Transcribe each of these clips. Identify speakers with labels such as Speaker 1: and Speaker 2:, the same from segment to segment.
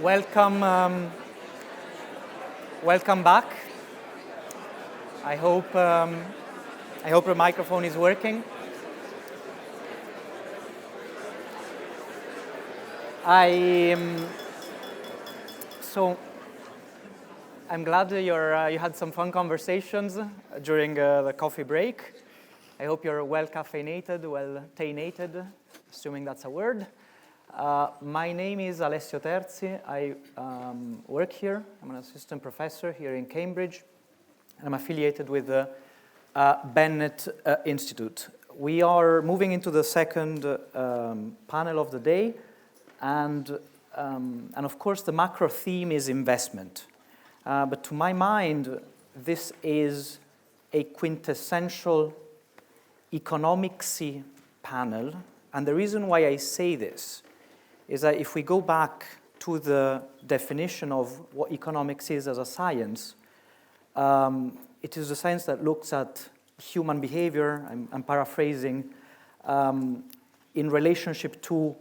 Speaker 1: Welcome, welcome back. I hope the microphone is working. So I'm glad you had some fun conversations during the coffee break. I hope you're well caffeinated, well teinated, assuming that's a word. My name is Alessio Terzi. I work here. I'm an assistant professor here in Cambridge. I'm affiliated with the Bennett Institute. We are moving into the second panel of the day, and of course the macro theme is investment. But to my mind, this is a quintessential economicsy panel, and the reason why I say this is that if we go back to the definition of what economics is as a science, it is a science that looks at human behavior, I'm paraphrasing, in relationship to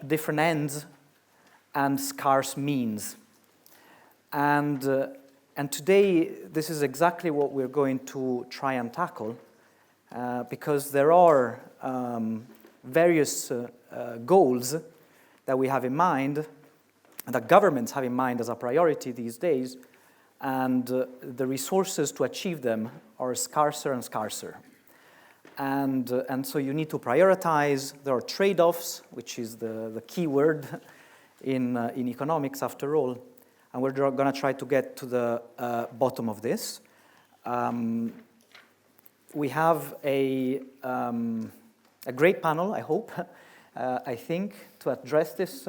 Speaker 1: different ends and scarce means. And today, this is exactly what we're going to try and tackle, because there are various goals that we have in mind, that governments have in mind as a priority these days, and the resources to achieve them are scarcer and scarcer. And so you need to prioritize. There are trade-offs, which is the key word in economics after all, and we're going to try to get to the bottom of this. We have a great panel, I hope, I think, to address this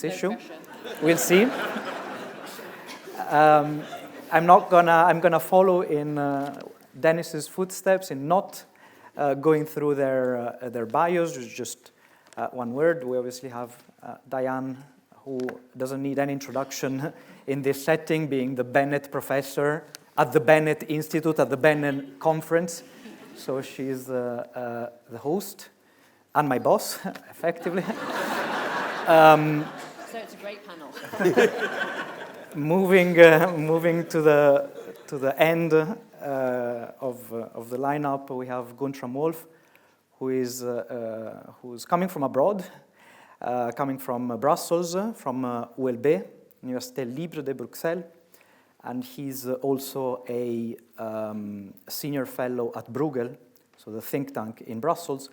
Speaker 1: issue. We'll see. I'm gonna follow in Dennis's footsteps in not going through their bios. Just one word. We obviously have Diane, who doesn't need any introduction in this setting, being the Bennett professor at the Bennett Institute at the Bennett Conference. So she's the host and my boss, effectively.
Speaker 2: So it's a great panel.
Speaker 1: Moving to the end of the lineup, we have Guntram Wolf, who's coming from abroad, coming from Brussels, from ULB, Université Libre de Bruxelles, and he's also a senior fellow at Bruegel, so the think tank in Brussels,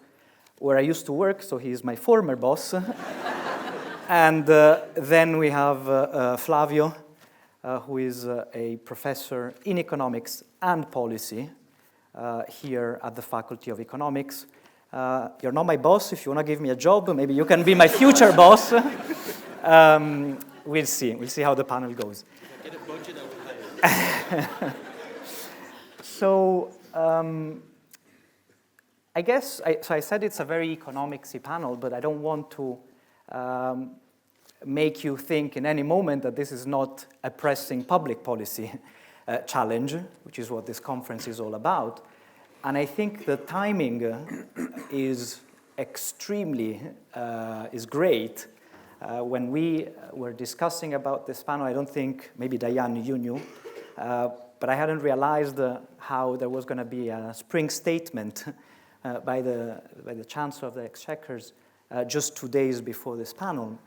Speaker 1: where I used to work, so he's my former boss. And then we have Flavio, who is a professor in economics and policy here at the Faculty of Economics. You're not my boss. If you want to give me a job, maybe you can be my future boss. We'll see. We'll see how the panel goes.
Speaker 3: Get a budget, I will hire.
Speaker 1: So I guess, I said it's a very economicsy panel, but I don't want to make you think in any moment that this is not a pressing public policy challenge, which is what this conference is all about. And I think the timing is extremely, is great. When we were discussing about this panel, I don't think, maybe Diane, you knew, but I hadn't realized how there was going to be a spring statement by the Chancellor of the Exchequers just 2 days before this panel.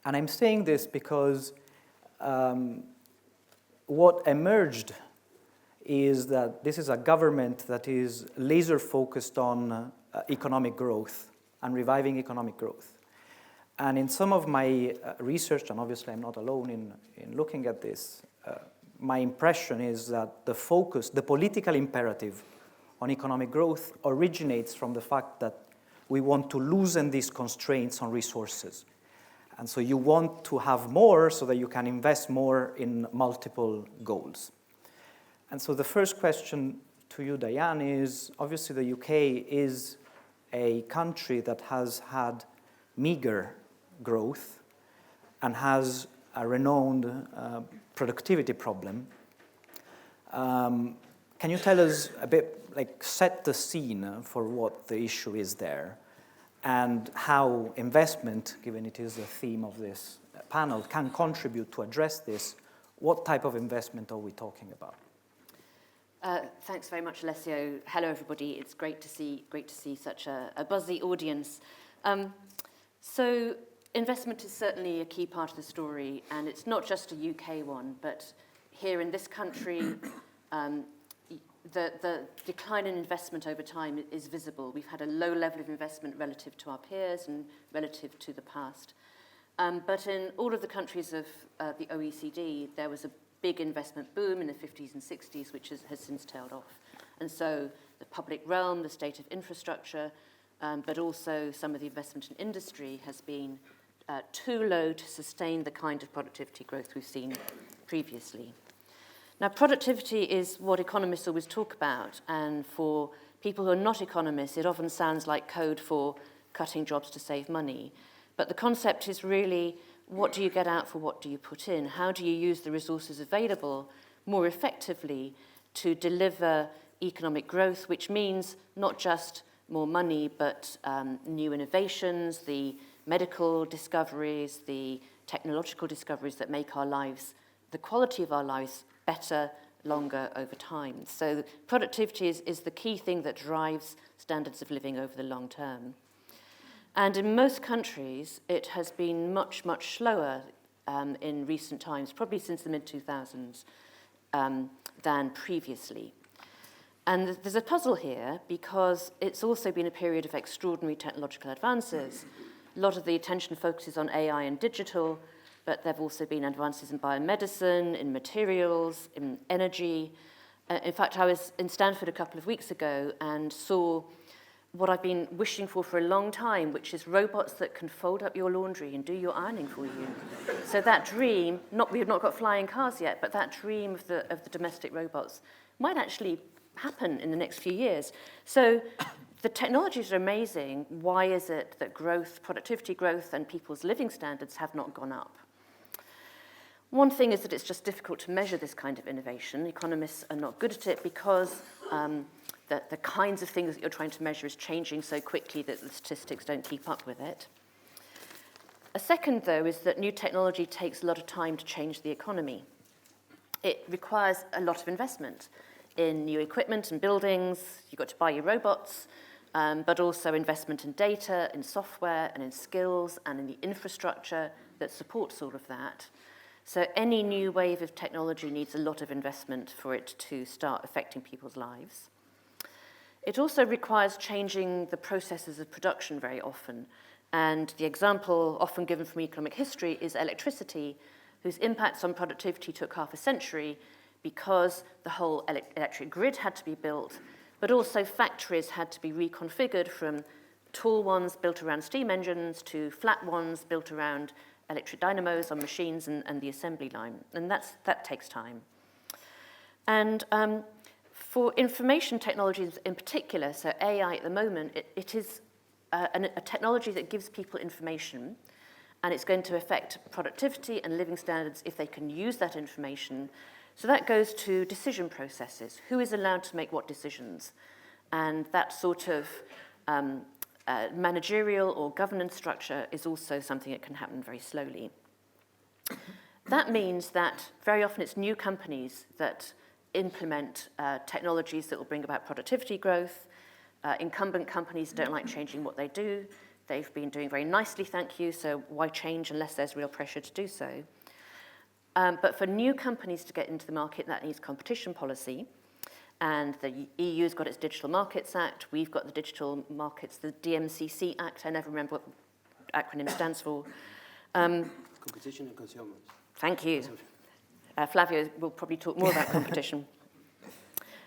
Speaker 1: And I'm saying this because what emerged is that this is a government that is laser focused on economic growth and reviving economic growth. And in some of my research, and obviously I'm not alone in looking at this, my impression is that the focus, the political imperative on economic growth originates from the fact that we want to loosen these constraints on resources. And so you want to have more so that you can invest more in multiple goals. And so the first question to you, Diane, is obviously the UK is a country that has had meager growth and has a renowned productivity problem. Can you tell us a bit, like, set the scene for what the issue is there? and how investment, given it is the theme of this panel, can contribute to address this. What type of investment are we talking about?
Speaker 2: Thanks very much, Alessio. Hello, everybody. It's great to see such a buzzy audience. So investment is certainly a key part of the story, and it's not just a UK one, but here in this country, the decline in investment over time is visible. We've had a low level of investment relative to our peers and relative to the past. But in all of the countries of the OECD, there was a big investment boom in the 50s and 60s, which has since tailed off. And so the public realm, the state of infrastructure, but also some of the investment in industry has been too low to sustain the kind of productivity growth we've seen previously. Now, productivity is what economists always talk about, and for people who are not economists, it often sounds like code for cutting jobs to save money. But the concept is really, what do you get out for what do you put in? How do you use the resources available more effectively to deliver economic growth, which means not just more money, but new innovations, the medical discoveries, the technological discoveries that make our lives, the quality of our lives, better, longer over time. So productivity is the key thing that drives standards of living over the long term. And in most countries, it has been much, much slower in recent times, probably since the mid-2000s, than previously. And there's a puzzle here because it's also been a period of extraordinary technological advances. A lot of the attention focuses on AI and digital, but there have also been advances in biomedicine, in materials, in energy. In fact, I was in Stanford a couple of weeks ago and saw what I've been wishing for a long time, which is robots that can fold up your laundry and do your ironing for you. So that dream, we've not got flying cars yet, but that dream of the domestic robots might actually happen in the next few years. So the technologies are amazing. Why is it that growth, productivity growth, and people's living standards have not gone up? One thing is that it's just difficult to measure this kind of innovation. Economists are not good at it because the kinds of things that you're trying to measure is changing so quickly that the statistics don't keep up with it. A second, though, is that new technology takes a lot of time to change the economy. It requires a lot of investment in new equipment and buildings. You've got to buy your robots, but also investment in data, in software, and in skills, and in the infrastructure that supports all of that. So any new wave of technology needs a lot of investment for it to start affecting people's lives. It also requires changing the processes of production very often. And the example often given from economic history is electricity, whose impacts on productivity took half a century because the whole electric grid had to be built, but also factories had to be reconfigured from tall ones built around steam engines to flat ones built around electric dynamos on machines and the assembly line. And that takes time. And for information technologies in particular, so AI at the moment, it is a technology that gives people information, and it's going to affect productivity and living standards if they can use that information. So that goes to decision processes. Who is allowed to make what decisions? And that sort of managerial or governance structure is also something that can happen very slowly. That means that very often it's new companies that implement technologies that will bring about productivity growth. Incumbent companies don't like changing what they do. They've been doing very nicely, thank you, so why change unless there's real pressure to do so? But for new companies to get into the market, that needs competition policy. And the EU's got its Digital Markets Act. We've got the Digital Markets, the DMCC Act. I never remember what the acronym stands for.
Speaker 3: Competition and consumers.
Speaker 2: Thank you. Flavio will probably talk more about competition.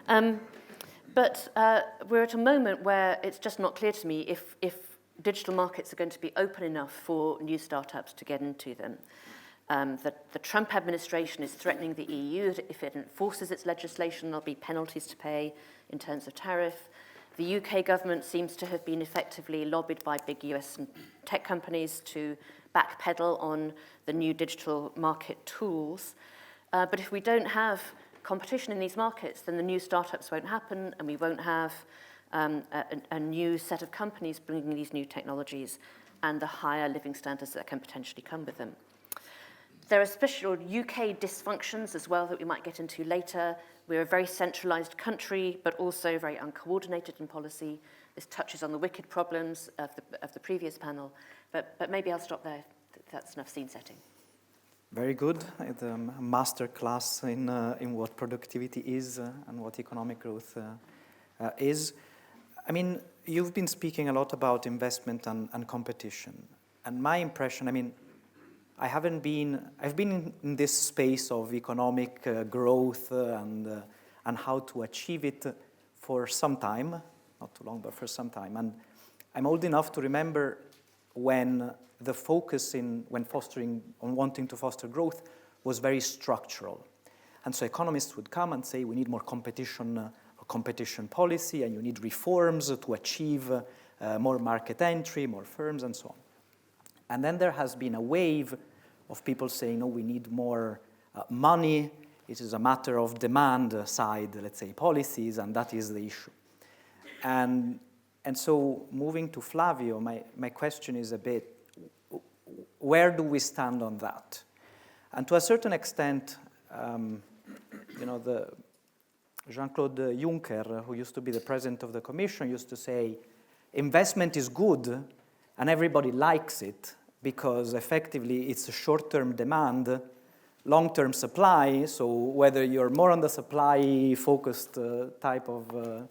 Speaker 2: But we're at a moment where it's just not clear to me if digital markets are going to be open enough for new startups to get into them. The Trump administration is threatening the EU that if it enforces its legislation, there'll be penalties to pay in terms of tariff. The UK government seems to have been effectively lobbied by big US tech companies to backpedal on the new digital market tools. But if we don't have competition in these markets, then the new startups won't happen, and we won't have a new set of companies bringing these new technologies and the higher living standards that can potentially come with them. There are special UK dysfunctions as well that we might get into later. We're a very centralised country, but also very uncoordinated in policy. This touches on the wicked problems of the previous panel, but maybe I'll stop there. That's enough scene setting.
Speaker 1: Very good. A master class in what productivity is and what economic growth is. I mean, you've been speaking a lot about investment and competition. And my impression, I mean, I've been in this space of economic growth and how to achieve it for some time, not too long, but for some time. And I'm old enough to remember when the focus when wanting to foster growth was very structural. And so economists would come and say, we need more competition policy, and you need reforms to achieve more market entry, more firms, and so on. And then there has been a wave of people saying, no, we need more money. It is a matter of demand side, let's say, policies, and that is the issue. And so moving to Flavio, my question is a bit, where do we stand on that? And to a certain extent, the Jean-Claude Juncker, who used to be the president of the Commission, used to say, investment is good and everybody likes it because effectively it's a short-term demand, long-term supply, so whether you're more on the supply-focused type of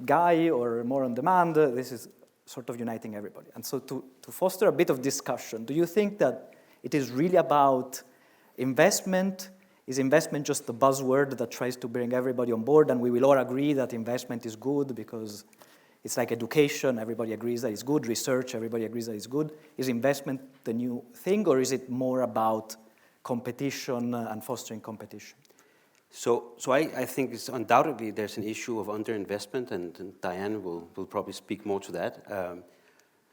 Speaker 1: guy or more on demand, this is sort of uniting everybody. And so to foster a bit of discussion, do you think that it is really about investment? Is investment just the buzzword that tries to bring everybody on board and we will all agree that investment is good because it's like education, everybody agrees that it's good, research, everybody agrees that it's good. Is investment the new thing, or is it more about competition and fostering competition?
Speaker 3: So I think it's undoubtedly there's an issue of underinvestment, and Diane will probably speak more to that.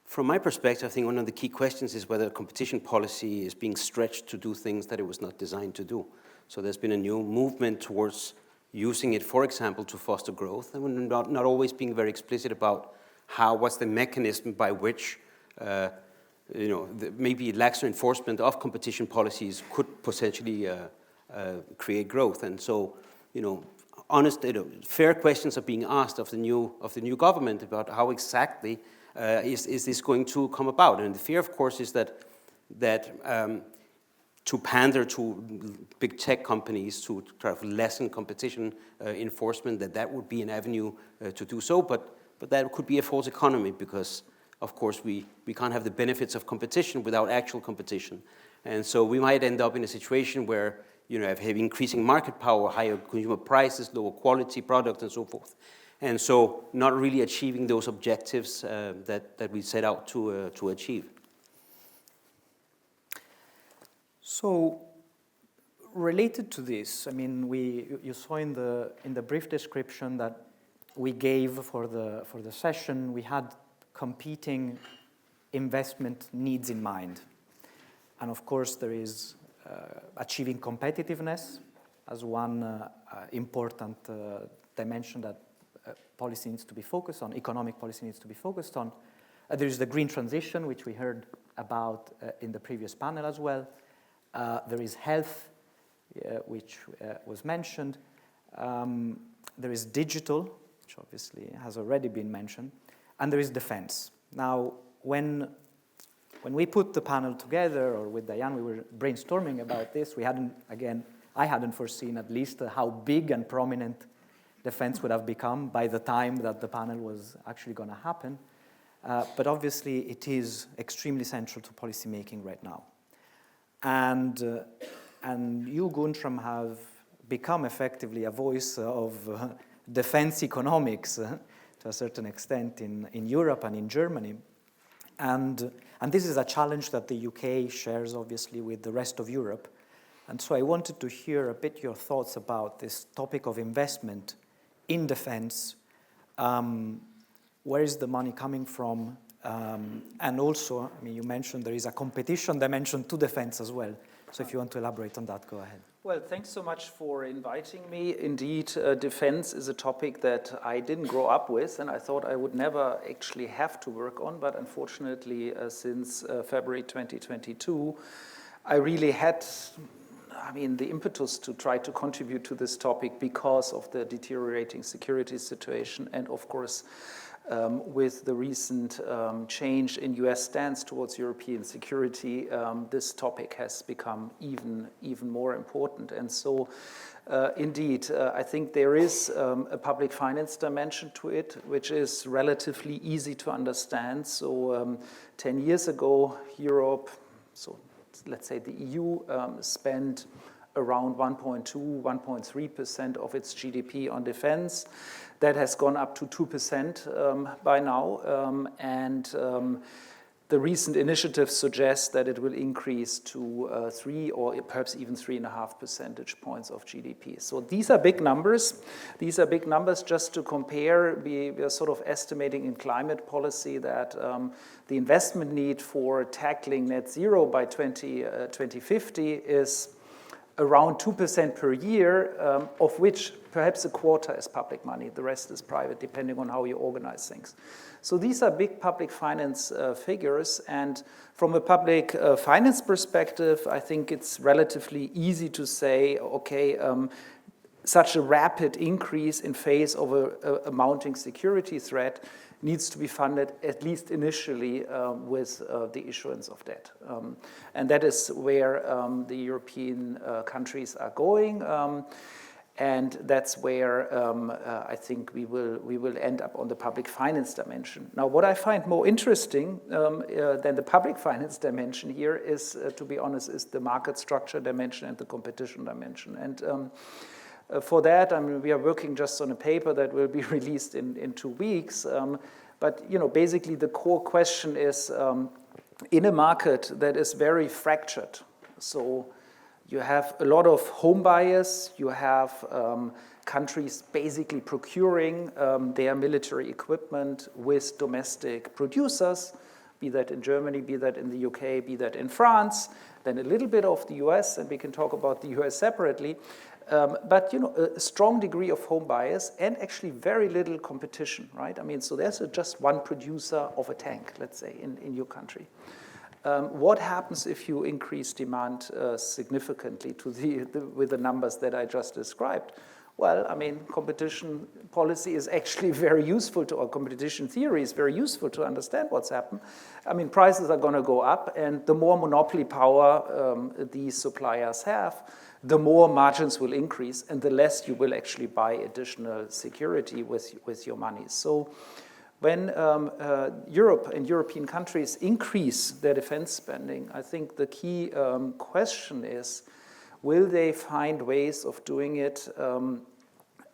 Speaker 3: From my perspective, I think one of the key questions is whether competition policy is being stretched to do things that it was not designed to do. So there's been a new movement towards using it, for example, to foster growth, and we're not always being very explicit about what's the mechanism by which maybe laxer enforcement of competition policies could potentially create growth. And so, fair questions are being asked of the new government about how exactly is this going to come about. And the fear, of course, is that to pander to big tech companies to try to lessen competition enforcement, that would be an avenue to do so. But that could be a false economy because, of course, we can't have the benefits of competition without actual competition. And so we might end up in a situation where have increasing market power, higher consumer prices, lower quality product, and so forth. And so not really achieving those objectives that we set out to achieve. So
Speaker 1: related to this, I mean, you saw in the brief description that we gave for the session, we had competing investment needs in mind. And of course, there is achieving competitiveness as one important dimension that policy needs to be focused on, economic policy needs to be focused on. There is the green transition, which we heard about in the previous panel as well. There is health, which was mentioned. There is digital, which obviously has already been mentioned. And there is defense. Now, when we put the panel together, or with Diane, we were brainstorming about this, I hadn't foreseen at least how big and prominent defense would have become by the time that the panel was actually going to happen. But obviously, it is extremely central to policymaking right now. And you, Guntram, have become effectively a voice of defense economics to a certain extent in Europe and in Germany. And this is a challenge that the UK shares, obviously, with the rest of Europe. And so I wanted to hear a bit your thoughts about this topic of investment in defense. Where is the money coming from? And also, I mean, you mentioned there is a competition dimension to defense as well. So if you want to elaborate on that, go ahead.
Speaker 4: Well, thanks so much for inviting me. Indeed, defense is a topic that I didn't grow up with, and I thought I would never actually have to work on. But unfortunately, since February 2022, I really had, the impetus to try to contribute to this topic because of the deteriorating security situation, and of course, with the recent change in US stance towards European security, this topic has become even more important. And so, indeed, I think there is a public finance dimension to it, which is relatively easy to understand. So 10 years ago, Europe, so let's say the EU, spent around 1.2, 1.3% of its GDP on defense. That has gone up to 2% by now, and the recent initiatives suggest that it will increase to 3 or perhaps even 3.5 percentage points of GDP. So these are big numbers. These are big numbers. Just to compare, we are sort of estimating in climate policy that the investment need for tackling net zero by 2050 is around 2% per year, of which perhaps a quarter is public money. The rest is private, depending on how you organize things. So these are big public finance figures. And from a public finance perspective, I think it's relatively easy to say, okay, such a rapid increase in face of a mounting security threat needs to be funded, at least initially, with the issuance of debt. And that is where the European countries are going. And that's where I think we will end up on the public finance dimension. Now, what I find more interesting than the public finance dimension here is, to be honest, is the market structure dimension and the competition dimension. And for that, we are working just on a paper that will be released in 2 weeks. But basically the core question is, in a market that is very fractured, so you have a lot of home buyers, you have countries basically procuring their military equipment with domestic producers, be that in Germany, be that in the UK, be that in France, then a little bit of the US, and we can talk about the US separately. But a strong degree of home bias and actually very little competition, right? So there's just one producer of a tank, let's say, in your country. What happens if you increase demand significantly with the numbers that I just described? Well, competition policy is actually very useful or competition theory is very useful to understand what's happened. Prices are going to go up, and the more monopoly power these suppliers have, the more margins will increase, and the less you will actually buy additional security with your money. So when Europe and European countries increase their defense spending, I think the key question is, will they find ways of doing it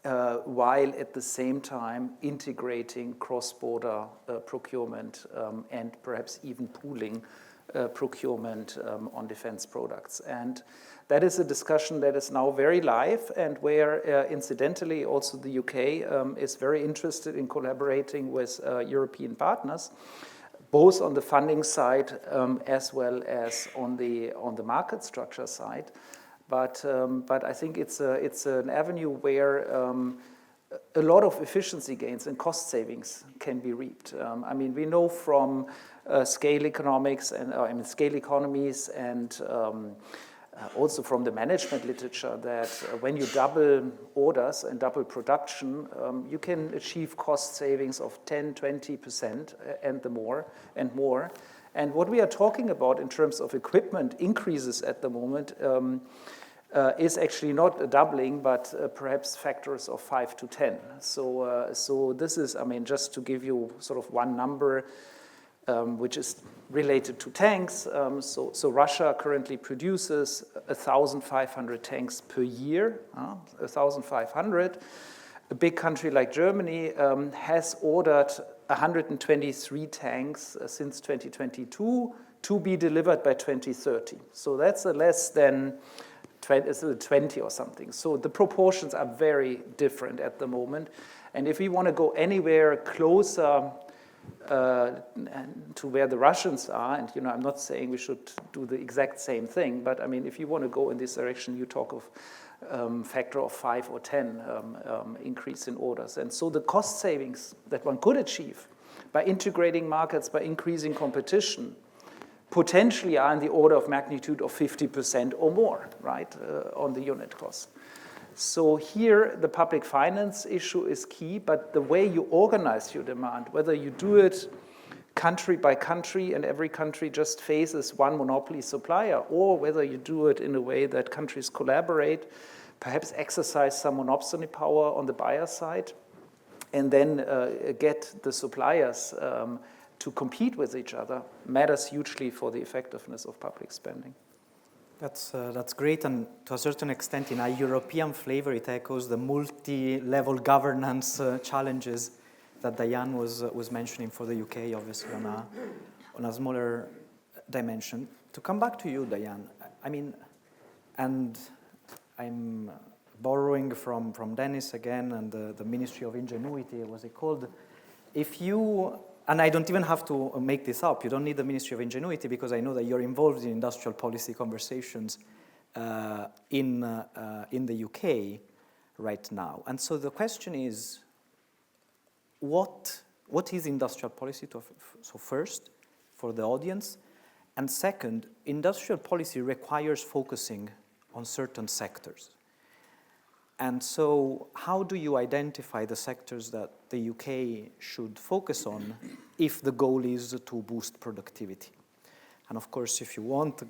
Speaker 4: while at the same time integrating cross-border procurement and perhaps even pooling procurement on defense products? And that is a discussion that is now very live, and where, incidentally, also the UK is very interested in collaborating with European partners, both on the funding side as well as on the market structure side. But I think it's an avenue where a lot of efficiency gains and cost savings can be reaped. We know from scale economics and scale economies and also from the management literature that when you double orders and double production, you can achieve cost savings of 10, 20% and more. And what we are talking about in terms of equipment increases at the moment is actually not a doubling, but perhaps factors of 5 to 10. So this is, just to give you sort of one number, which is related to tanks. So Russia currently produces 1,500 tanks per year, 1,500. A big country like Germany has ordered 123 tanks since 2022 to be delivered by 2030. So that's less than 20 or something. So the proportions are very different at the moment. And if we want to go anywhere closer to where the Russians are. And I'm not saying we should do the exact same thing, but I mean, if you want to go in this direction, you talk of factor of 5 or 10 increase in orders. And so the cost savings that one could achieve by integrating markets, by increasing competition, potentially are in the order of magnitude of 50% or more, right, on the unit cost. So here, the public finance issue is key, but the way you organize your demand, whether you do it country by country and every country just faces one monopoly supplier, or whether you do it in a way that countries collaborate, perhaps exercise some monopoly power on the buyer side, and then get the suppliers to compete with each other, matters hugely for the effectiveness of public spending.
Speaker 1: That's great, and to a certain extent, in a European flavor, it echoes the multi-level governance challenges that Diane was mentioning for the UK, obviously on a smaller dimension. To come back to you, Diane, I mean, and I'm borrowing from Dennis again and the Ministry of Ingenuity, was it called? And I don't even have to make this up. You don't need the Ministry of Ingenuity because I know that you're involved in industrial policy conversations in the UK right now. And so the question is, what is industrial policy? So first, for the audience. And second, industrial policy requires focusing on certain sectors. And so how do you identify the sectors that the UK should focus on if the goal is to boost productivity? And of course, if you want to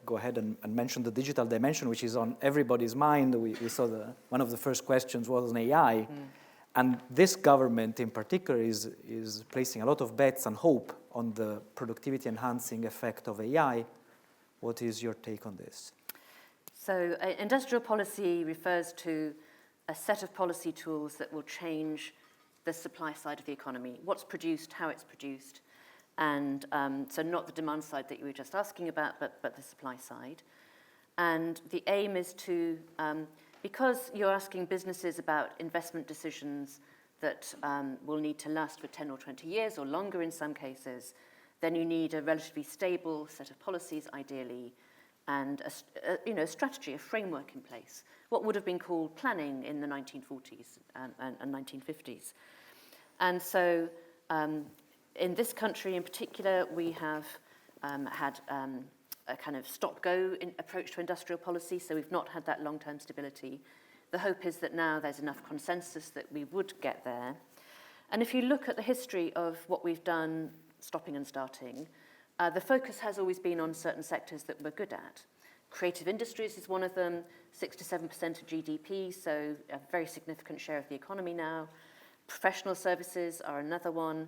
Speaker 1: go ahead and mention the digital dimension, which is on everybody's mind. We saw one of the first questions was on AI. And this government in particular is placing a lot of bets and hope on the productivity enhancing effect of AI. What is your take on this?
Speaker 2: So industrial policy refers to a set of policy tools that will change the supply side of the economy, what's produced, how it's produced, and so not the demand side that you were just asking about, but the supply side. And the aim is to, because you're asking businesses about investment decisions that will need to last for 10 or 20 years or longer in some cases, then you need a relatively stable set of policies, ideally, and a strategy, a framework in place. What would have been called planning in the 1940s and 1950s. And so in this country in particular, we have had a kind of stop-go approach to industrial policy, so we've not had that long-term stability. The hope is that now there's enough consensus that we would get there. And if you look at the history of what we've done, stopping and starting, the focus has always been on certain sectors that we're good at. Creative industries is one of them, 6 to 7% of GDP, so a very significant share of the economy now. Professional services are another one.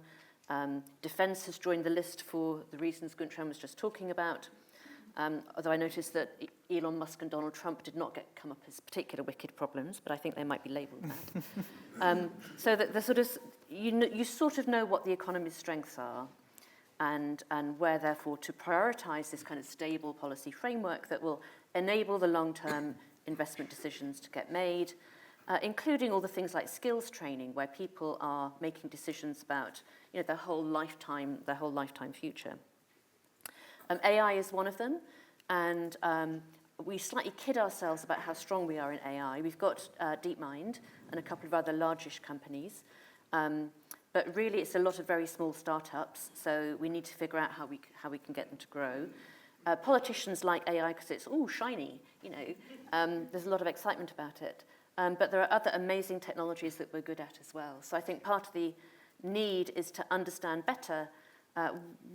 Speaker 2: Defense has joined the list for the reasons Guntram was just talking about. Although I noticed that Elon Musk and Donald Trump did not come up as particular wicked problems, but I think they might be labelled that. So that the sort of you sort of know what the economy's strengths are, and where therefore to prioritise this kind of stable policy framework that will enable the long-term investment decisions to get made, including all the things like skills training, where people are making decisions about their whole lifetime future. AI is one of them, and we slightly kid ourselves about how strong we are in AI. We've got DeepMind and a couple of other largish companies, but really it's a lot of very small startups, so we need to figure out how we can get them to grow. Politicians like AI because it's shiny, there's a lot of excitement about it. But there are other amazing technologies that we're good at as well. So I think part of the need is to understand better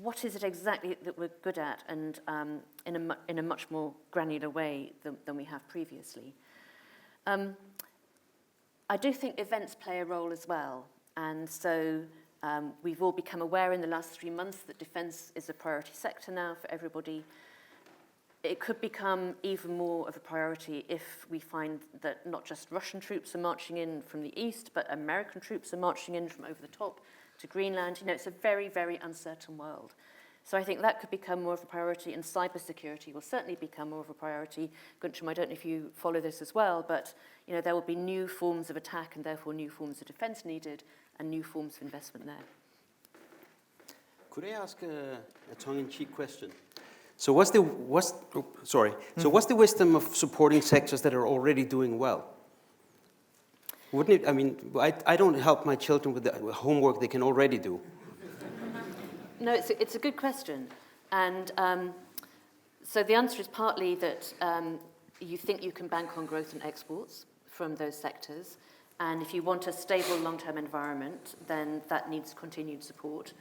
Speaker 2: what is it exactly that we're good at, and in a much more granular way than we have previously. I do think events play a role as well, and so we've all become aware in the last 3 months that defence is a priority sector now for everybody. It could become even more of a priority if we find that not just Russian troops are marching in from the east, but American troops are marching in from over the top to Greenland. It's a very, very uncertain world. So I think that could become more of a priority, and cybersecurity will certainly become more of a priority. Guntram, I don't know if you follow this as well, but there will be new forms of attack and therefore new forms of defence needed and new forms of investment there.
Speaker 3: Could I ask a tongue-in-cheek question? So what's the wisdom of supporting sectors that are already doing well? Wouldn't it? I mean, I don't help my children with the homework they can already do.
Speaker 2: No, it's a good question, and so the answer is partly that you think you can bank on growth and exports from those sectors, and if you want a stable long-term environment, then that needs continued support.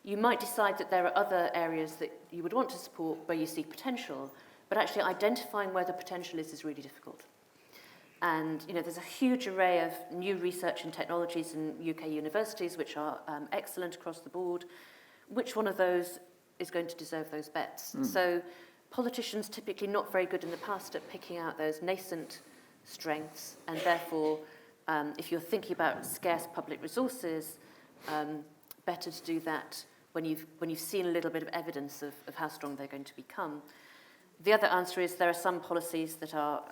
Speaker 2: You might decide that there are other areas that you would want to support where you see potential, but actually identifying where the potential is really difficult. And there's a huge array of new research and technologies in UK universities which are excellent across the board. Which one of those is going to deserve those bets? So politicians typically not very good in the past at picking out those nascent strengths, and therefore if you're thinking about scarce public resources, better to do that when you've seen a little bit of evidence of how strong they're going to become. The other answer is there are some policies that are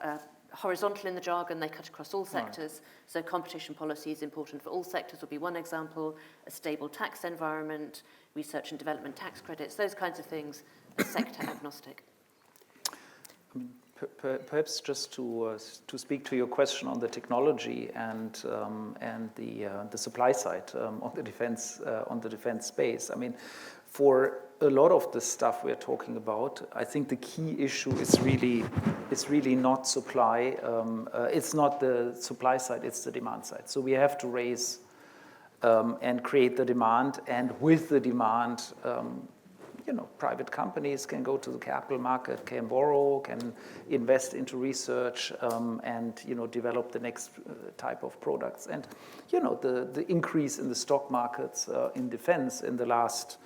Speaker 2: horizontal in the jargon, they cut across all sectors. Right. So competition policy is important for all sectors would be one example, a stable tax environment, research and development tax credits, those kinds of things are sector agnostic.
Speaker 4: I mean, perhaps just to speak to your question on the technology and the supply side on the defense space. I mean, for a lot of the stuff we're talking about, I think the key issue is really not supply. It's not the supply side; it's the demand side. So we have to raise and create the demand, and with the demand, private companies can go to the capital market, can borrow, can invest into research, and develop the next type of products. And the increase in the stock markets in defense in the last,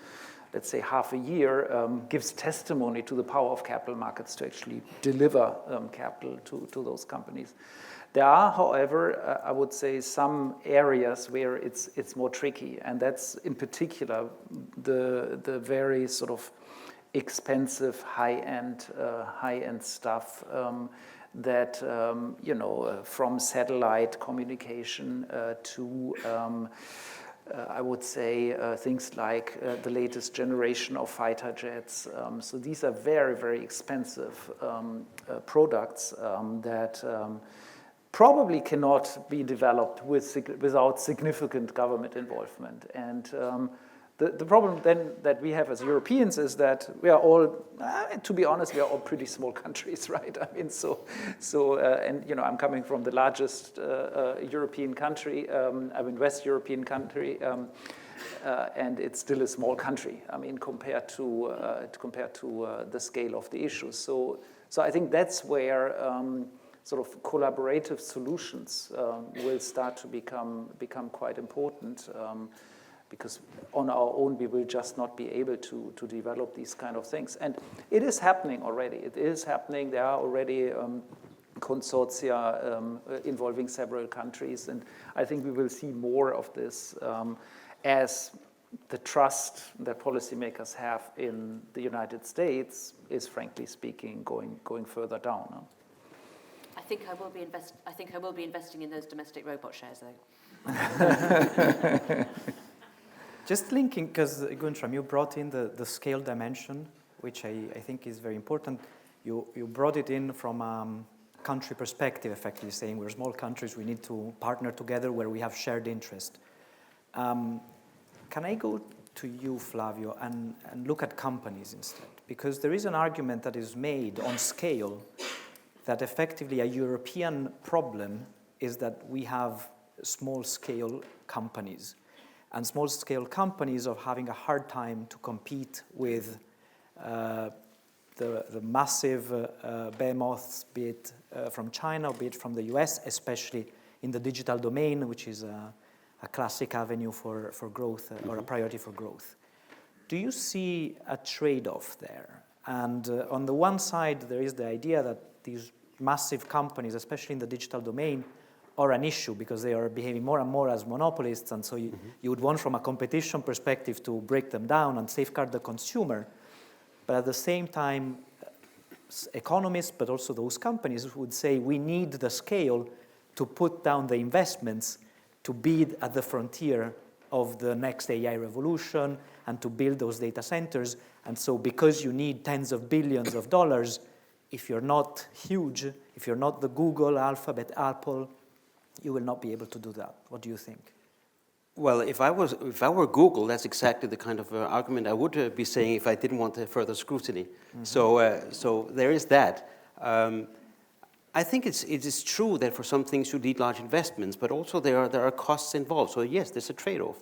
Speaker 4: let's say, half a year gives testimony to the power of capital markets to actually deliver capital to those companies. There are, however, I would say some areas where it's more tricky, and that's in particular the very sort of expensive high-end stuff that from satellite communication to I would say things like the latest generation of fighter jets. So these are very, very expensive products that probably cannot be developed without significant government involvement. And the problem then that we have as Europeans is that we are all, to be honest, we are all pretty small countries, right? I mean, and I'm coming from the largest European country, West European country, and it's still a small country. I mean, compared to the scale of the issues. So I think that's where sort of collaborative solutions will start to become quite important. Because on our own, we will just not be able to develop these kind of things. And it is happening already. It is happening. There are already consortia involving several countries. And I think we will see more of this as the trust that policymakers have in the United States is, frankly speaking, going further down. Huh?
Speaker 2: I think I will be investing in those domestic robot shares, though.
Speaker 1: Just linking, because Guntram, you brought in the scale dimension, which I think is very important. You brought it in from country perspective, effectively saying we're small countries, we need to partner together where we have shared interest. Can I go to you, Flavio, and look at companies instead? Because there is an argument that is made on scale that effectively a European problem is that we have small-scale companies. And small-scale companies are having a hard time to compete with the massive behemoths, be it from China or be it from the US, especially in the digital domain, which is a classic avenue for growth or a priority for growth. Do you see a trade-off there? And on the one side, there is the idea that these massive companies, especially in the digital domain, are an issue because they are behaving more and more as monopolists, and so you would want from a competition perspective to break them down and safeguard the consumer. But at the same time, economists, but also those companies would say we need the scale to put down the investments to be at the frontier of the next AI revolution and to build those data centers. And so because you need tens of billions of dollars, if you're not huge, if you're not the Google, Alphabet, Apple, you will not be able to do that. What do you think?
Speaker 3: Well, if I were Google, that's exactly the kind of argument I would be saying if I didn't want further scrutiny. Mm-hmm. So there is that. I think it is true that for some things you need large investments, but also there are costs involved. So yes, there's a trade-off.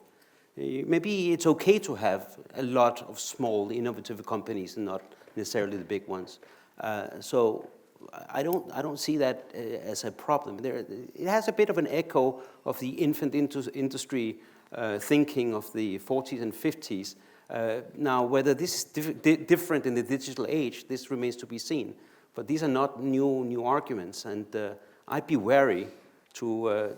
Speaker 3: Maybe it's okay to have a lot of small, innovative companies and not necessarily the big ones. So I don't see that as a problem. It has a bit of an echo of the infant industry thinking of the 40s and 50s. Now, whether this is different in the digital age, this remains to be seen. But these are not new arguments, and I'd be wary to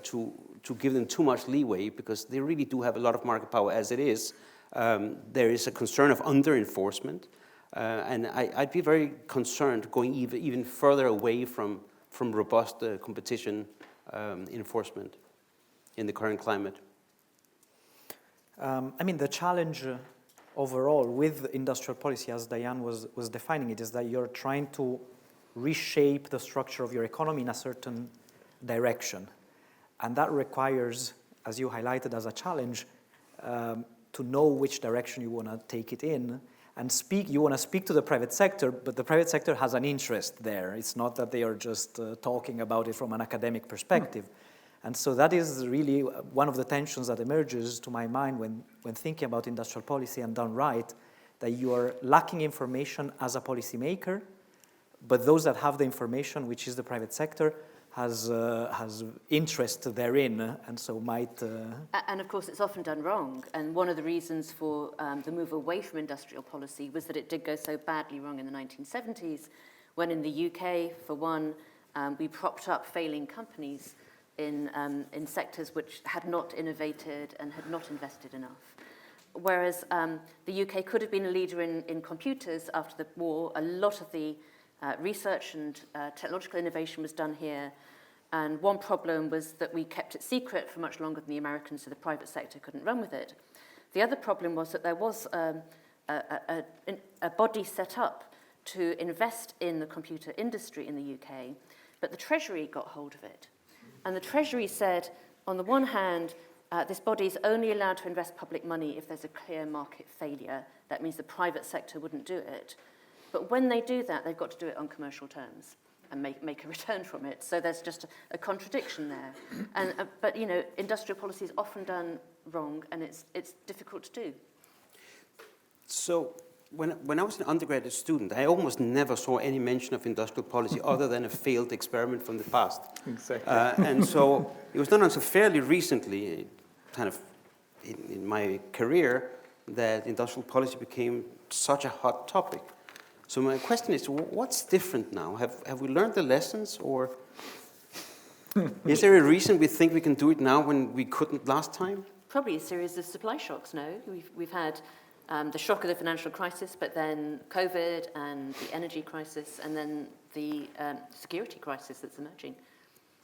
Speaker 3: give them too much leeway because they really do have a lot of market power as it is. There is a concern of under-enforcement. And I'd be very concerned going even further away from robust competition enforcement in the current climate.
Speaker 1: I mean, the challenge overall with industrial policy, as Diane was defining it, is that you're trying to reshape the structure of your economy in a certain direction. And that requires, as you highlighted as a challenge, to know which direction you want to take it in. And you want to speak to the private sector, but the private sector has an interest there. It's not that they are just talking about it from an academic perspective. And so that is really one of the tensions that emerges to my mind when thinking about industrial policy and done right, that you are lacking information as a policymaker, but those that have the information, which is the private sector, has interest therein, and so might...
Speaker 2: And of course, it's often done wrong. And one of the reasons for the move away from industrial policy was that it did go so badly wrong in the 1970s, when in the UK, for one, we propped up failing companies in sectors which had not innovated and had not invested enough. Whereas the UK could have been a leader in computers after the war. A lot of the research and technological innovation was done here. And one problem was that we kept it secret for much longer than the Americans, so the private sector couldn't run with it. The other problem was that there was a body set up to invest in the computer industry in the UK, but the Treasury got hold of it. And the Treasury said, on the one hand, this body is only allowed to invest public money if there's a clear market failure. That means the private sector wouldn't do it. But when they do that, they've got to do it on commercial terms and make a return from it. So there's just a contradiction there. And but you know, industrial policy is often done wrong, and it's difficult to do.
Speaker 3: So when I was an undergraduate student, I almost never saw any mention of industrial policy other than a failed experiment from the past.
Speaker 4: Exactly.
Speaker 3: And so it was not until fairly recently, kind of in my career, that industrial policy became such a hot topic. So my question is, what's different now? Have we learned the lessons, or is there a reason we think we can do it now when we couldn't last time?
Speaker 2: Probably a series of supply shocks, no? We've had the shock of the financial crisis, but then COVID and the energy crisis, and then the security crisis that's emerging.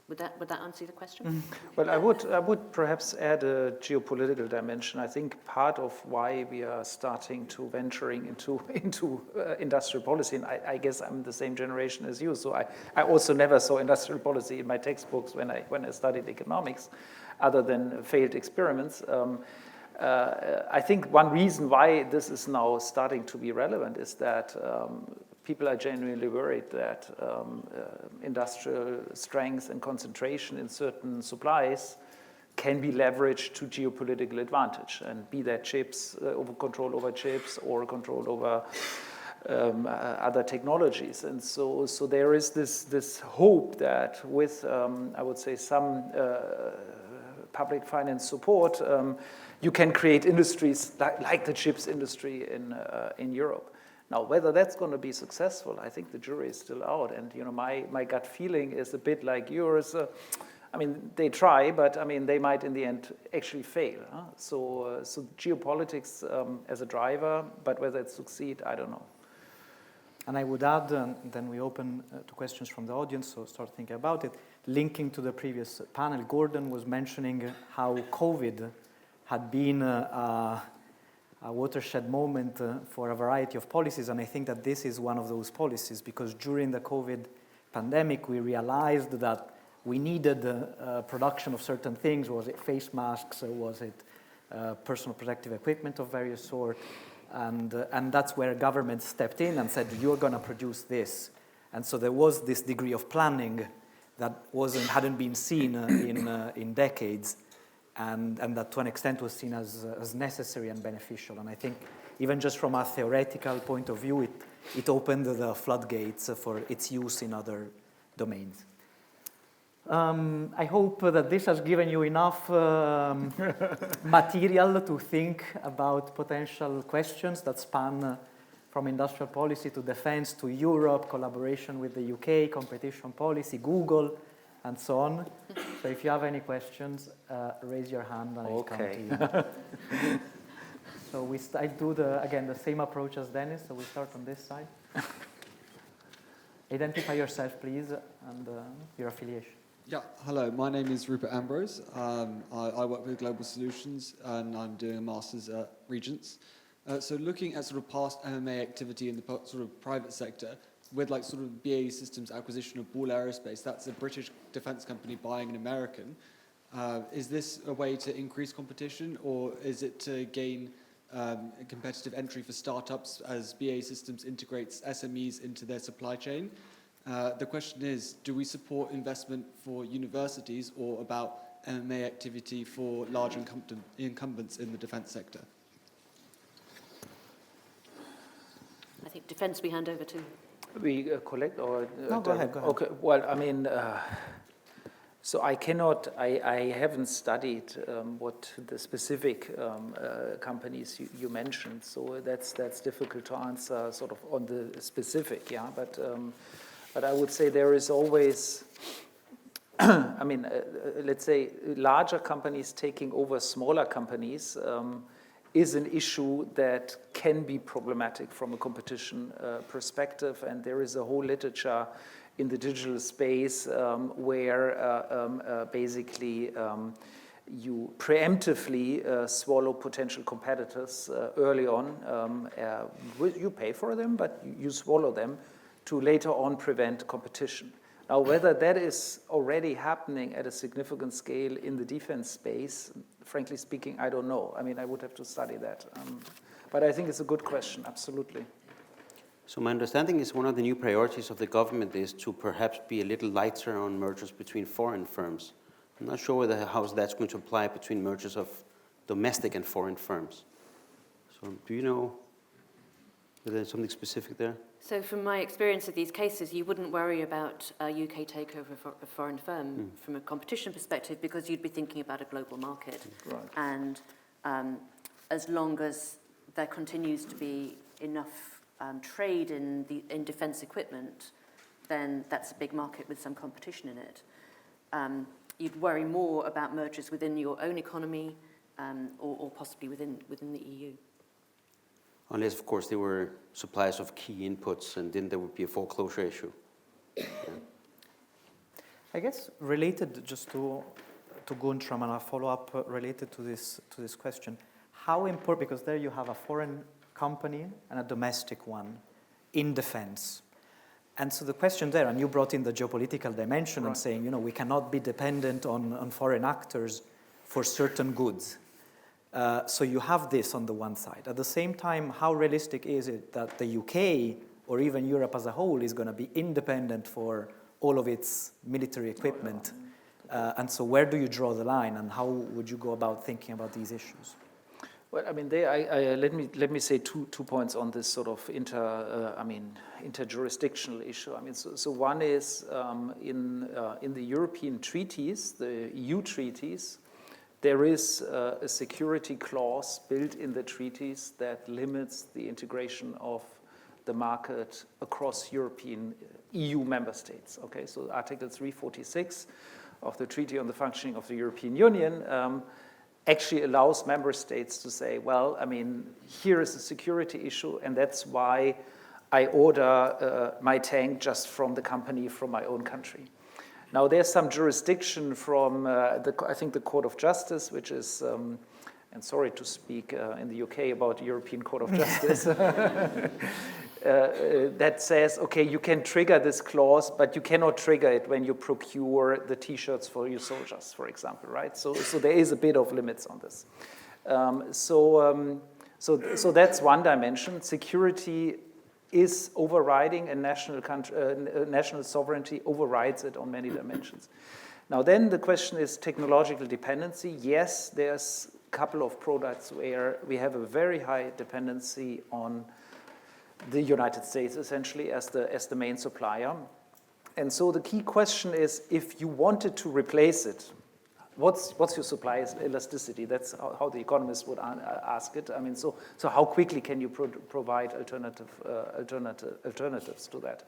Speaker 2: Would that answer the question?
Speaker 4: Well, I would perhaps add a geopolitical dimension. I think part of why we are starting to venturing into industrial policy, and I guess I'm the same generation as you, so I also never saw industrial policy in my textbooks when I studied economics, other than failed experiments. I think one reason why this is now starting to be relevant is that people are genuinely worried that industrial strength and concentration in certain supplies can be leveraged to geopolitical advantage, and be that chips, control over chips, or control over other technologies. And so there is this hope that with, I would say, some public finance support, you can create industries like the chips industry in Europe. Now, whether that's going to be successful, I think the jury is still out. And you know, my gut feeling is a bit like yours. I mean, they try, but I mean, they might in the end actually fail. Huh? So geopolitics as a driver, but whether it succeed, I don't know.
Speaker 1: And I would add, then we open to questions from the audience, so start thinking about it. Linking to the previous panel, Gordon was mentioning how COVID had been a watershed moment for a variety of policies, and I think that this is one of those policies, because during the COVID pandemic, we realized that we needed production of certain things. Was it face masks, or was it personal protective equipment of various sort? And that's where government stepped in and said, you're going to produce this. And so there was this degree of planning that hadn't been seen in decades, and that to an extent was seen as necessary and beneficial. And I think even just from a theoretical point of view, it opened the floodgates for its use in other domains. I hope that this has given you enough material to think about potential questions that span from industrial policy to defense to Europe, collaboration with the UK, competition policy, Google, and so on. So if you have any questions, raise your hand and I'll come to you. So I do, again, the same approach as Dennis, so we start on this side. Identify yourself, please, and your affiliation.
Speaker 5: Yeah, hello, my name is Rupert Ambrose. I work with Global Solutions and I'm doing a master's at Regents. So looking at sort of past MMA activity in the sort of private sector, with like sort of BAE Systems acquisition of Ball Aerospace, that's a British defense company buying an American. Is this a way to increase competition, or is it to gain a competitive entry for startups as BAE Systems integrates SMEs into their supply chain? The question is, do we support investment for universities or about MMA activity for large incumbents in the defense sector?
Speaker 2: I think defense we hand over to.
Speaker 4: We collect or...
Speaker 1: No, go ahead.
Speaker 4: Okay, well, I mean, so I haven't studied what the specific companies you mentioned, so that's difficult to answer sort of on the specific, yeah, but I would say there is always, I mean, let's say larger companies taking over smaller companies is an issue that can be problematic from a competition perspective, and there is a whole literature in the digital space where basically you preemptively swallow potential competitors early on. You pay for them, but you swallow them to later on prevent competition. Now, whether that is already happening at a significant scale in the defense space, frankly speaking, I don't know. I mean, I would have to study that. But I think it's a good question, absolutely.
Speaker 3: So my understanding is one of the new priorities of the government is to perhaps be a little lighter on mergers between foreign firms. I'm not sure how that's going to apply between mergers of domestic and foreign firms. So do you know whether there's something specific there?
Speaker 2: So from my experience of these cases, you wouldn't worry about a UK takeover of a foreign firm from a competition perspective, because you'd be thinking about a global market.
Speaker 4: Right.
Speaker 2: And as long as there continues to be enough trade in defence equipment, then that's a big market with some competition in it. You'd worry more about mergers within your own economy or possibly within the EU.
Speaker 3: Unless, of course, they were suppliers of key inputs, and then there would be a foreclosure issue. Yeah.
Speaker 1: I guess related just to Guntram, and a follow-up related to this question, how important, because there you have a foreign company and a domestic one in defense. And so the question there, and you brought in the geopolitical dimension, right, and saying, we cannot be dependent on foreign actors for certain goods. So you have this on the one side. At the same time, how realistic is it that the UK or even Europe as a whole is going to be independent for all of its military equipment? And so where do you draw the line, and how would you go about thinking about these issues?
Speaker 4: Well, I mean, let me say two points on this sort of interjurisdictional issue. I mean, so one is in the European treaties, the EU treaties, there is a security clause built in the treaties that limits the integration of the market across European EU member states. Okay, so Article 346 of the Treaty on the Functioning of the European Union actually allows member states to say, well, I mean, here is a security issue, and that's why I order my tank just from the company from my own country. Now, there's some jurisdiction from, I think, the Court of Justice, which is and sorry to speak in the UK about the European Court of Justice, that says, okay, you can trigger this clause, but you cannot trigger it when you procure the T-shirts for your soldiers, for example, right? So there is a bit of limits on this. So that's one dimension. Security is overriding, and national sovereignty overrides it on many dimensions. Now then the question is technological dependency. Yes, there's a couple of products where we have a very high dependency on the United States, essentially, as the main supplier. And so the key question is, if you wanted to replace it, what's your supply elasticity? That's how the economists would ask it. I mean, so how quickly can you provide alternatives to that?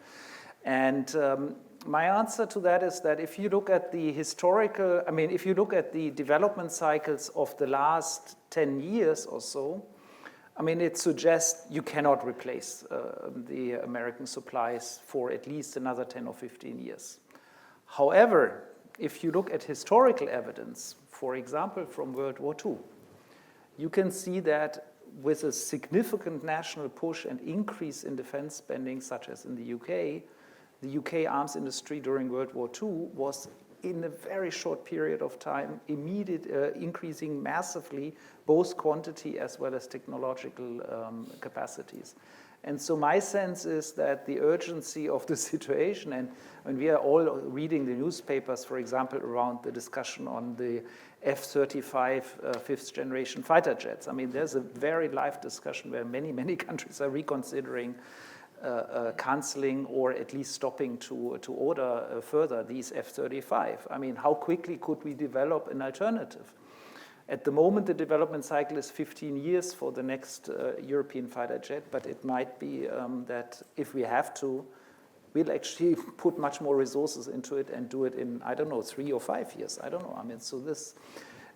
Speaker 4: And my answer to that is that if you look at the if you look at the development cycles of the last 10 years or so, I mean, it suggests you cannot replace the American supplies for at least another 10 or 15 years. However, if you look at historical evidence, for example, from World War II, you can see that with a significant national push and increase in defense spending, such as in the UK arms industry during World War II was, in a very short period of time, increasing massively, both quantity as well as technological capacities. And so my sense is that the urgency of the situation, and we are all reading the newspapers, for example, around the discussion on the F-35 fifth generation fighter jets. I mean, there's a very live discussion where many, many countries are reconsidering canceling or at least stopping to order further these F-35. I mean, how quickly could we develop an alternative? At the moment, the development cycle is 15 years for the next European fighter jet, but it might be that if we have to, we'll actually put much more resources into it and do it in, I don't know, 3 or 5 years. I don't know. I mean, so this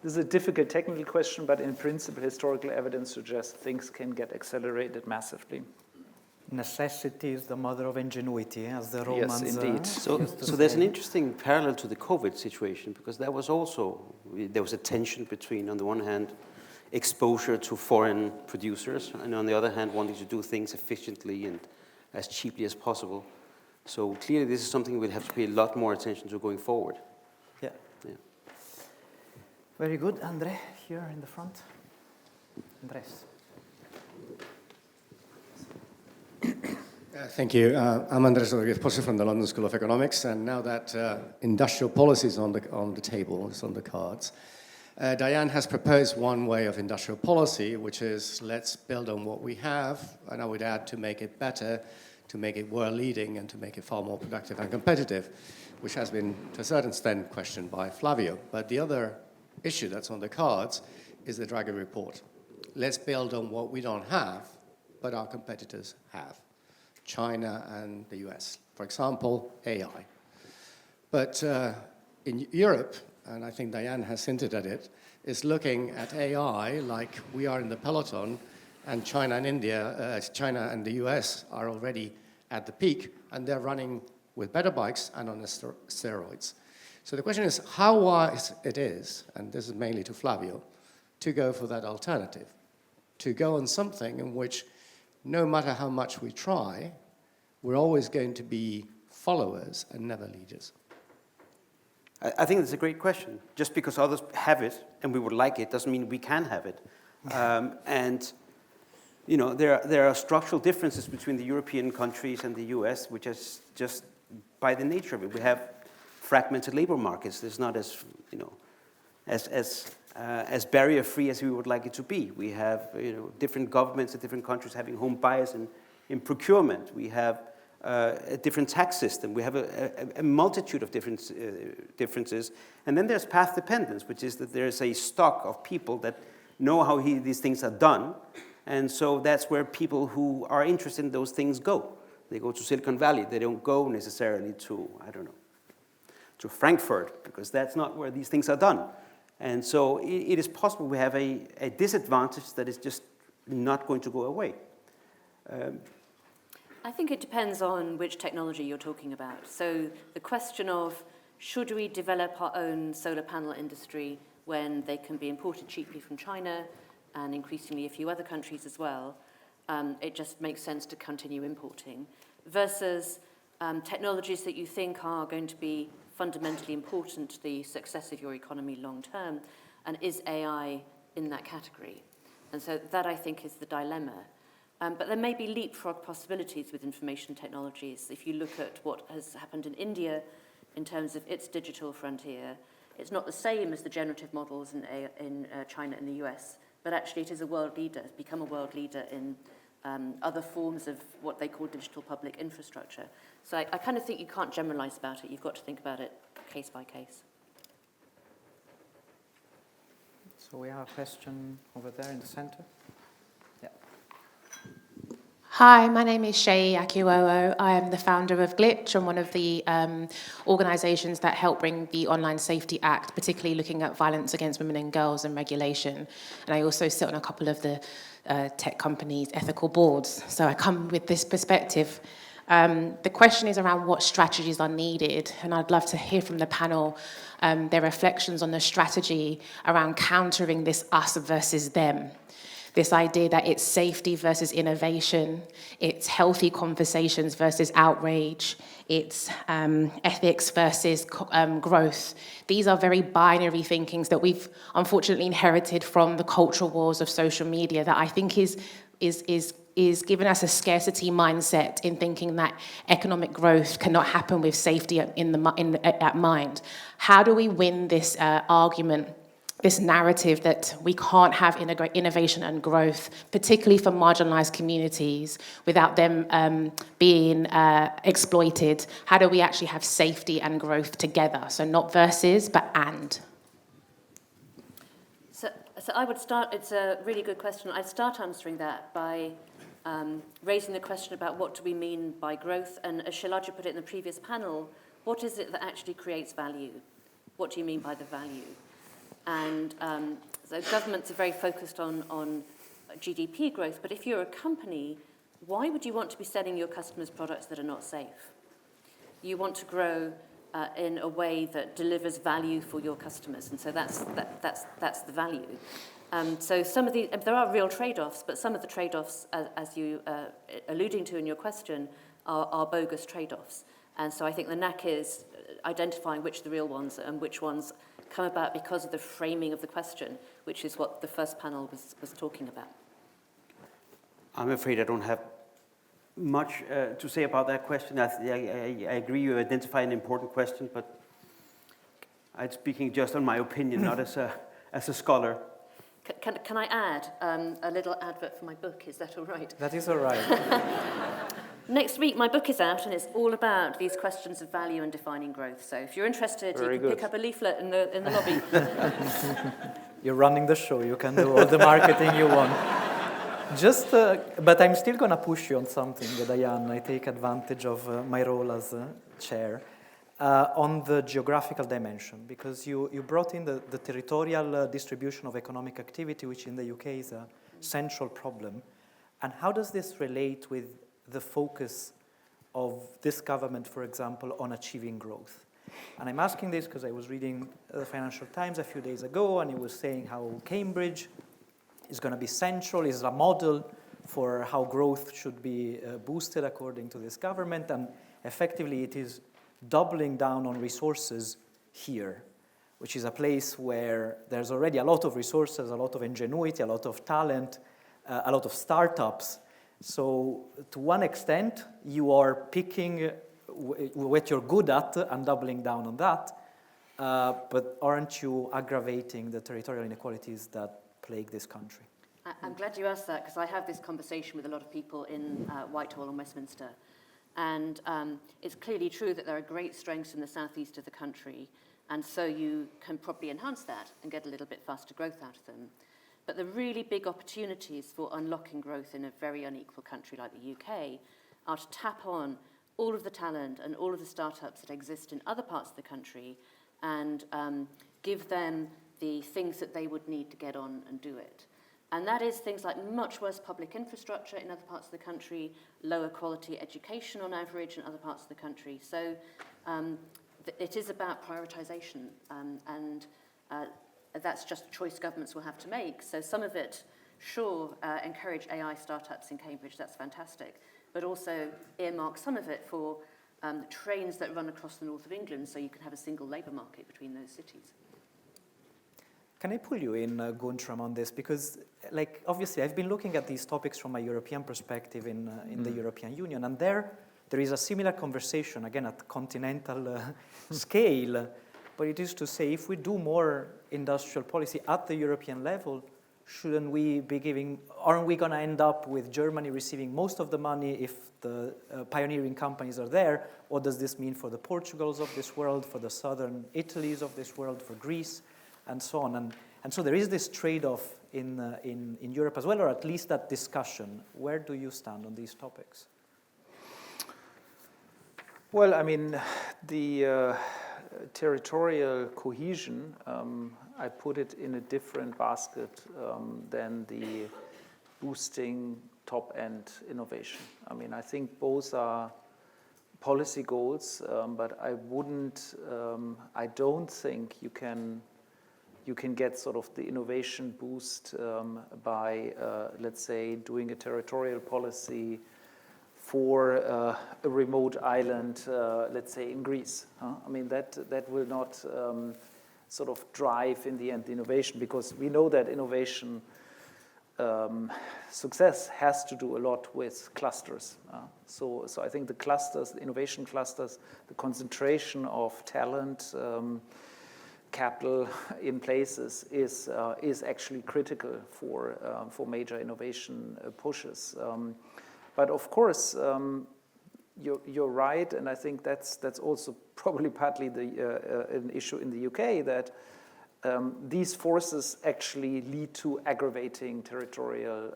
Speaker 4: is a difficult technical question, but in principle, historical evidence suggests things can get accelerated massively.
Speaker 1: Necessity is the mother of ingenuity, as the Romans.
Speaker 4: Yes, indeed.
Speaker 3: So there's an interesting parallel to the COVID situation, because that was also, there was a tension between, on the one hand, exposure to foreign producers, and on the other hand, wanting to do things efficiently and as cheaply as possible. So clearly this is something we'll have to pay a lot more attention to going forward.
Speaker 1: Yeah. Very good. Andre, here in the front. Andres.
Speaker 6: Thank you. I'm Andres Rodriguez-Posse from the London School of Economics, and now that industrial policy is on the table, it's on the cards, Diane has proposed one way of industrial policy, which is let's build on what we have, and I would add to make it better, to make it world-leading, and to make it far more productive and competitive, which has been, to a certain extent, questioned by Flavio. But the other issue that's on the cards is the Draghi report. Let's build on what we don't have, but our competitors have. China and the US, for example, AI. But in Europe, and I think Diane has hinted at it, is looking at AI like we are in the peloton, and China and China and the US are already at the peak, and they're running with better bikes and on steroids. So the question is how wise it is, and this is mainly to Flavio, to go for that alternative, to go on something in which no matter how much we try, we're always going to be followers and never leaders.
Speaker 3: I think that's a great question. Just because others have it and we would like it doesn't mean we can have it. And you know, there are structural differences between the European countries and the US, which is just by the nature of it. We have fragmented labor markets. It's not as, you know, as barrier-free as we would like it to be. We have, you know, different governments in different countries having home bias in procurement. We have a different tax system. We have a multitude of differences. And then there's path dependence, which is that there's a stock of people that know how these things are done. And so that's where people who are interested in those things go. They go to Silicon Valley. They don't go necessarily to, I don't know, to Frankfurt, because that's not where these things are done. And so it is possible we have a disadvantage that is just not going to go away.
Speaker 2: I think it depends on which technology you're talking about. So the question of should we develop our own solar panel industry when they can be imported cheaply from China and increasingly a few other countries as well, it just makes sense to continue importing, versus technologies that you think are going to be fundamentally important to the success of your economy long term, and is AI in that category? And so that, I think, is the dilemma. But there may be leapfrog possibilities with information technologies. If you look at what has happened in India in terms of its digital frontier, it's not the same as the generative models in China and the US, but actually it is a world leader, it's become a world leader in other forms of what they call digital public infrastructure. So I kind of think you can't generalize about it. You've got to think about it case by case.
Speaker 1: So we have a question over there in the center. Yeah.
Speaker 7: Hi, my name is Shay Akiwowo. I am the founder of Glitch and one of the organisations that help bring the Online Safety Act, particularly looking at violence against women and girls and regulation. And I also sit on a couple of the tech companies' ethical boards. So I come with this perspective. The question is around what strategies are needed, and I'd love to hear from the panel their reflections on the strategy around countering this us versus them. This idea that it's safety versus innovation, it's healthy conversations versus outrage, it's ethics versus growth. These are very binary thinkings that we've unfortunately inherited from the cultural wars of social media that I think is giving us a scarcity mindset in thinking that economic growth cannot happen with safety at mind. How do we win this argument, this narrative that we can't have innovation and growth, particularly for marginalized communities, without them being exploited? How do we actually have safety and growth together? So not versus, but and.
Speaker 2: So I would start, it's a really good question. I'd start answering that by raising the question about what do we mean by growth, and as Shilaja put it in the previous panel, what is it that actually creates value? What do you mean by the value? And so governments are very focused on GDP growth, but if you're a company, why would you want to be selling your customers products that are not safe? You want to grow in a way that delivers value for your customers, and so that's the value. So some of there are real trade-offs, but some of the trade-offs, as you alluding to in your question, are bogus trade-offs. And so I think the knack is identifying which are the real ones and which ones come about because of the framing of the question, which is what the first panel was talking about.
Speaker 3: I'm afraid I don't have much to say about that question. I agree you identify an important question, but I'm speaking just on my opinion, not as a scholar.
Speaker 2: Can I add a little advert for my book? Is that all right?
Speaker 1: That is all right.
Speaker 2: Next week, my book is out, and it's all about these questions of value and defining growth. So if you're interested, you can pick up a leaflet in the lobby.
Speaker 1: You're running the show. You can do all the marketing you want. But I'm still going to push you on something, Diane. I take advantage of my role as chair on the geographical dimension, because you brought in the territorial distribution of economic activity, which in the UK is a central problem. And how does this relate with the focus of this government, for example, on achieving growth? And I'm asking this because I was reading the Financial Times a few days ago, and it was saying how Cambridge is going to be central, is a model for how growth should be boosted according to this government, and effectively it is doubling down on resources here, which is a place where there's already a lot of resources, a lot of ingenuity, a lot of talent, a lot of startups. So to one extent, you are picking what you're good at and doubling down on that, but aren't you aggravating the territorial inequalities that plague this country?
Speaker 2: I'm glad you asked that, because I have this conversation with a lot of people in Whitehall and Westminster. And it's clearly true that there are great strengths in the southeast of the country, and so you can probably enhance that and get a little bit faster growth out of them. But the really big opportunities for unlocking growth in a very unequal country like the UK are to tap on all of the talent and all of the startups that exist in other parts of the country and give them the things that they would need to get on and do it. And that is things like much worse public infrastructure in other parts of the country, lower quality education on average in other parts of the country. So it is about prioritization. And that's just a choice governments will have to make. So some of it, sure, encourage AI startups in Cambridge, that's fantastic, but also earmark some of it for trains that run across the north of England so you can have a single labour market between those cities.
Speaker 1: Can I pull you in, Guntram, on this? Because, like, obviously, I've been looking at these topics from a European perspective in the European Union, and there is a similar conversation, again, at continental scale, but it is to say, if we do more industrial policy at the European level, shouldn't we be aren't we going to end up with Germany receiving most of the money if the pioneering companies are there? What does this mean for the Portugals of this world, for the southern Italys of this world, for Greece, and so on? And so there is this trade-off in Europe as well, or at least that discussion. Where do you stand on these topics?
Speaker 4: Well, I mean, the territorial cohesion, I put it in a different basket than the boosting top-end innovation. I mean, I think both are policy goals, but I don't think you can get sort of the innovation boost by, let's say, doing a territorial policy for a remote island, let's say in Greece. I mean, that will not sort of drive in the end the innovation, because we know that innovation success has to do a lot with clusters. So I think the clusters, the innovation clusters, the concentration of talent, capital in places is actually critical for major innovation pushes. But of course, you're right, and I think that's also probably partly an issue in the UK, that these forces actually lead to aggravating territorial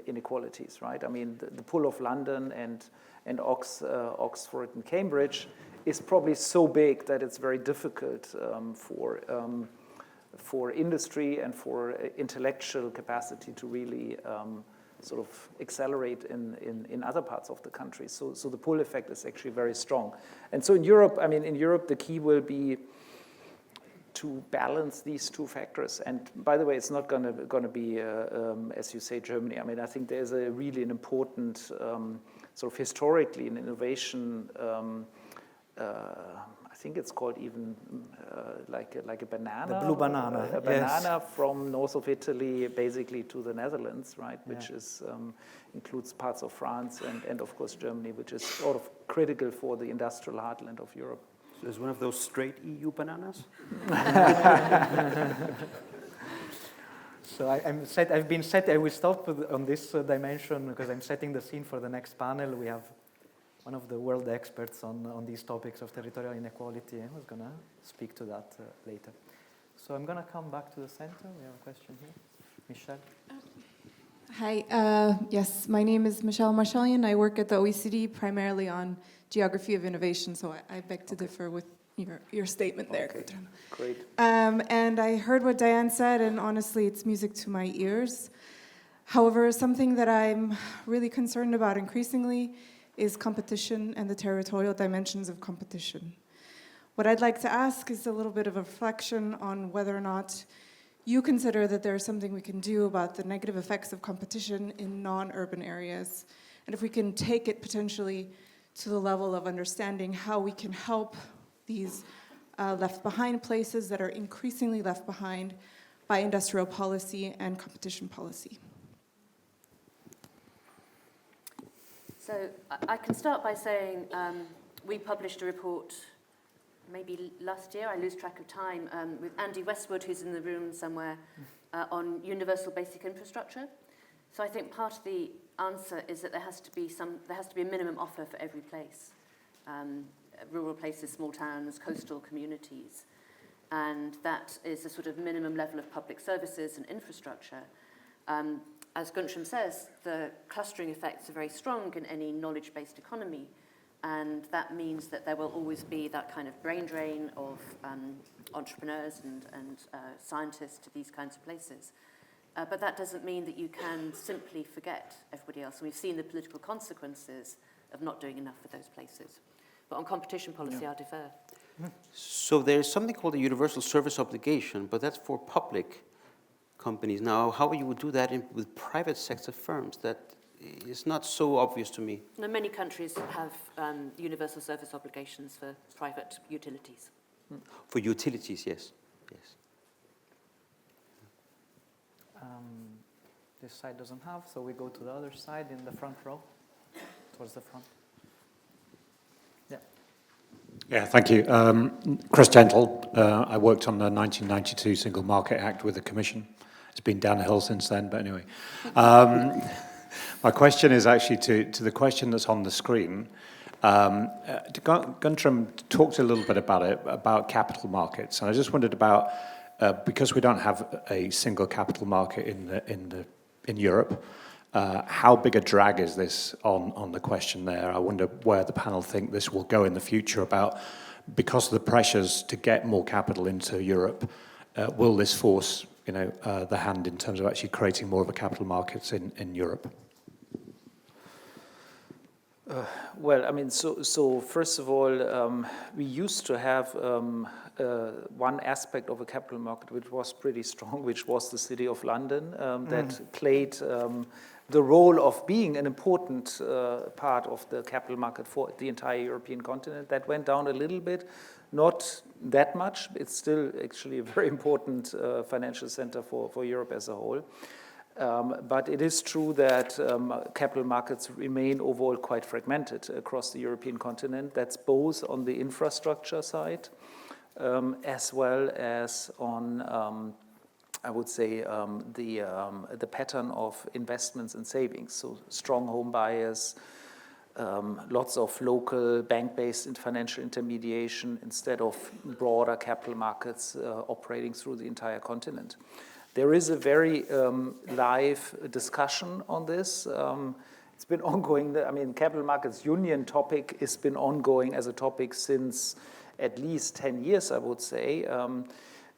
Speaker 4: inequalities, right? I mean, the pull of London and Oxford and Cambridge is probably so big that it's very difficult for industry and for intellectual capacity to really sort of accelerate in other parts of the country. So the pull effect is actually very strong. And so in Europe, the key will be to balance these two factors. And by the way, it's not going to be, as you say, Germany. I mean, I think there's really an important, sort of historically, an innovation. I think it's called even like a banana.
Speaker 1: The blue banana.
Speaker 4: A banana from north of Italy, basically to the Netherlands, right? Which is includes parts of France and of course Germany, which is sort of critical for the industrial heartland of Europe.
Speaker 3: So it's one of those straight EU bananas?
Speaker 1: So I've been set. I will stop on this dimension because I'm setting the scene for the next panel. We have one of the world experts on these topics of territorial inequality, who's going to speak to that later. So I'm going to come back to the center. We have a question here. Michelle.
Speaker 8: Hi. Yes, my name is Michelle Marshalian. I work at the OECD primarily on geography of innovation, so I beg to differ with your statement there.
Speaker 4: Okay. Great.
Speaker 8: And I heard what Diane said, and honestly, it's music to my ears. However, something that I'm really concerned about increasingly is competition and the territorial dimensions of competition. What I'd like to ask is a little bit of a reflection on whether or not you consider that there's something we can do about the negative effects of competition in non-urban areas, and if we can take it potentially to the level of understanding how we can help these left behind places that are increasingly left behind by industrial policy and competition policy.
Speaker 2: So I can start by saying we published a report maybe last year, I lose track of time, with Andy Westwood, who's in the room somewhere, on universal basic infrastructure. So I think part of the answer is that there has to be a minimum offer for every place, rural places, small towns, coastal communities, and that is a sort of minimum level of public services and infrastructure. As Guntram says, the clustering effects are very strong in any knowledge-based economy, and that means that there will always be that kind of brain drain of entrepreneurs and scientists to these kinds of places. But that doesn't mean that you can simply forget everybody else. And we've seen the political consequences of not doing enough for those places. But on competition policy, I'll defer.
Speaker 3: So there's something called a universal service obligation, but that's for public companies. Now, how you would do that with private sector firms, that is not so obvious to me.
Speaker 2: Now, many countries have universal service obligations for private utilities.
Speaker 3: For utilities, yes. Yes.
Speaker 1: This side doesn't have, so we go to the other side in the front row, towards the front. Yeah.
Speaker 9: Yeah, thank you. Chris Gentle. I worked on the 1992 Single Market Act with the Commission. It's been downhill since then, but anyway. My question is actually to the question that's on the screen. Guntram talked a little bit about it, about capital markets, and I just wondered about, because we don't have a single capital market in Europe, how big a drag is this on the question there? I wonder where the panel think this will go in the future about, because of the pressures to get more capital into Europe, will this force the hand in terms of actually creating more of a capital markets in Europe?
Speaker 4: Well, I mean, so first of all, we used to have one aspect of a capital market which was pretty strong, which was the City of London, that played the role of being an important part of the capital market for the entire European continent. That went down a little bit, not that much. It's still actually a very important financial center for Europe as a whole. But it is true that capital markets remain overall quite fragmented across the European continent. That's both on the infrastructure side as well as on, I would say, the pattern of investments and savings. So strong home buyers, lots of local bank-based financial intermediation instead of broader capital markets operating through the entire continent. There is a very live discussion on this. It's been ongoing. I mean, capital markets union topic has been ongoing as a topic since at least 10 years, I would say.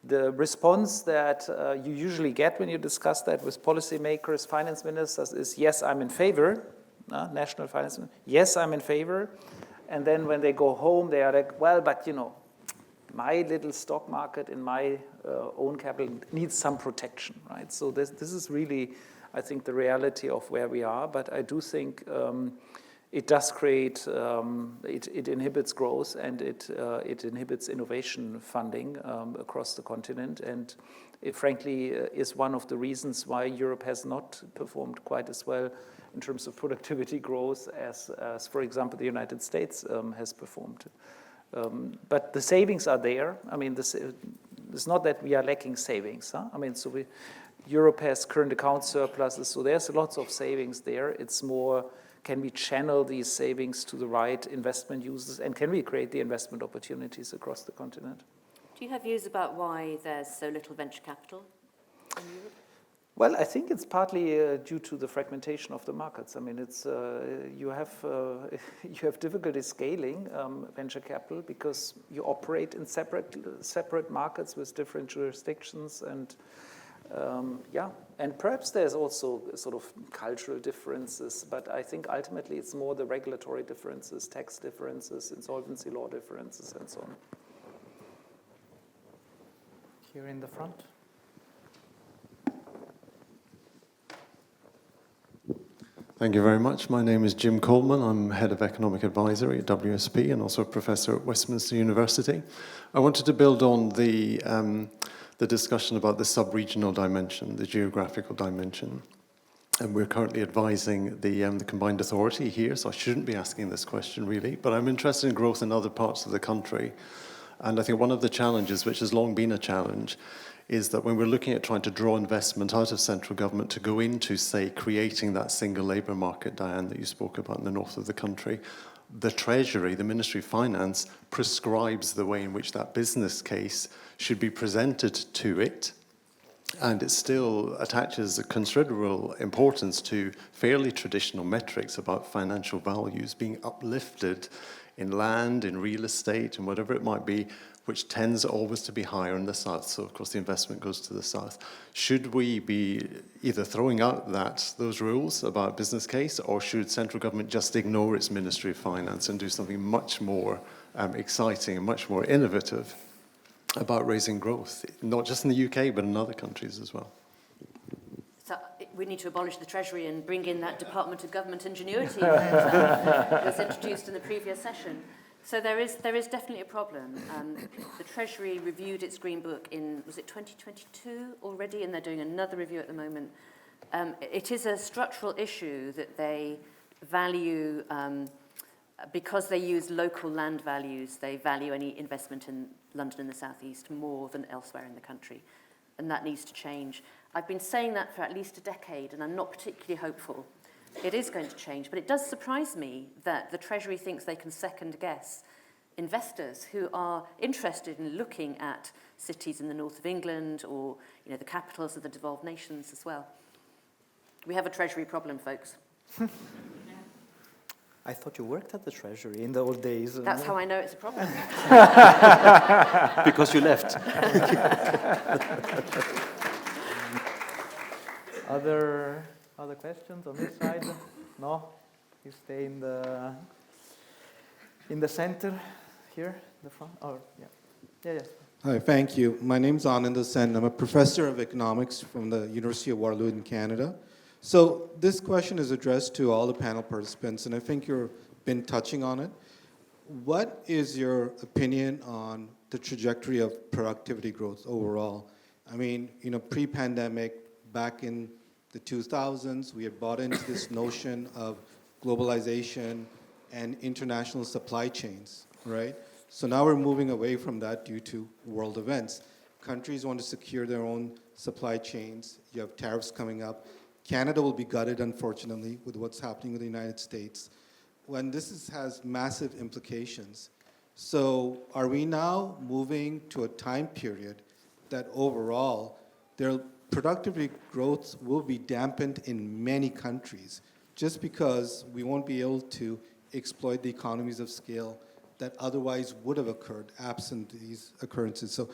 Speaker 4: The response that you usually get when you discuss that with policymakers, finance ministers, is yes, I'm in favor. National finance minister, yes, I'm in favor. And then when they go home, they are like, well, but my little stock market in my own capital needs some protection, right? So this is really, I think, the reality of where we are. But I do think it does create, it inhibits growth, and it inhibits innovation funding across the continent. And it frankly is one of the reasons why Europe has not performed quite as well in terms of productivity growth as for example, the United States has performed. But the savings are there. I mean, it's not that we are lacking savings. I mean, Europe has current account surpluses, so there's lots of savings there. It's more, can we channel these savings to the right investment users, and can we create the investment opportunities across the continent?
Speaker 2: Do you have views about why there's so little venture capital in Europe?
Speaker 4: Well, I think it's partly due to the fragmentation of the markets. I mean, it's you have difficulty scaling venture capital because you operate in separate markets with different jurisdictions, and and perhaps there's also sort of cultural differences. But I think ultimately it's more the regulatory differences, tax differences, insolvency law differences, and so on.
Speaker 1: Here in the front.
Speaker 10: Thank you very much. My name is Jim Coleman. I'm Head of Economic Advisory at WSP and also a Professor at Westminster University. I wanted to build on the discussion about the sub-regional dimension, the geographical dimension. And we're currently advising the Combined Authority here, so I shouldn't be asking this question really, but I'm interested in growth in other parts of the country. And I think one of the challenges, which has long been a challenge, is that when we're looking at trying to draw investment out of central government to go into, say, creating that single labour market, Diane, that you spoke about in the north of the country, the Treasury, the Ministry of Finance, prescribes the way in which that business case should be presented to it. And it still attaches a considerable importance to fairly traditional metrics about financial values being uplifted in land, in real estate, and whatever it might be, which tends always to be higher in the south. So, of course, the investment goes to the south. Should we be either throwing out those rules about business case, or should central government just ignore its Ministry of Finance and do something much more exciting and much more innovative about raising growth, not just in the UK, but in other countries as well.
Speaker 2: So we need to abolish the Treasury and bring in that Department of Government Ingenuity that was introduced in the previous session. So there is definitely a problem. The Treasury reviewed its Green Book in, was it 2022 already? And they're doing another review at the moment. It is a structural issue that they value, because they use local land values, they value any investment in London and the South East more than elsewhere in the country. And that needs to change. I've been saying that for at least a decade, and I'm not particularly hopeful. It is going to change, but it does surprise me that the Treasury thinks they can second-guess investors who are interested in looking at cities in the north of England or, you know, the capitals of the devolved nations as well. We have a Treasury problem, folks.
Speaker 1: I thought you worked at the Treasury in the old days.
Speaker 2: That's how I know it's a problem.
Speaker 3: Because you left.
Speaker 1: Other questions on this side? No? You stay in the center here, the front? Or yes.
Speaker 11: Hi, thank you. My name's Anand Sen. I'm a professor of economics from the University of Waterloo in Canada. So this question is addressed to all the panel participants, and I think you've been touching on it. What is your opinion on the trajectory of productivity growth overall? I mean, you know, pre-pandemic, back in the 2000s, we had bought into this notion of globalization and international supply chains, right? So now we're moving away from that due to world events. Countries want to secure their own supply chains. You have tariffs coming up. Canada will be gutted, unfortunately, with what's happening with the United States. When this has massive implications. So are we now moving to a time period that overall their productivity growth will be dampened in many countries just because we won't be able to exploit the economies of scale that otherwise would have occurred absent these occurrences? So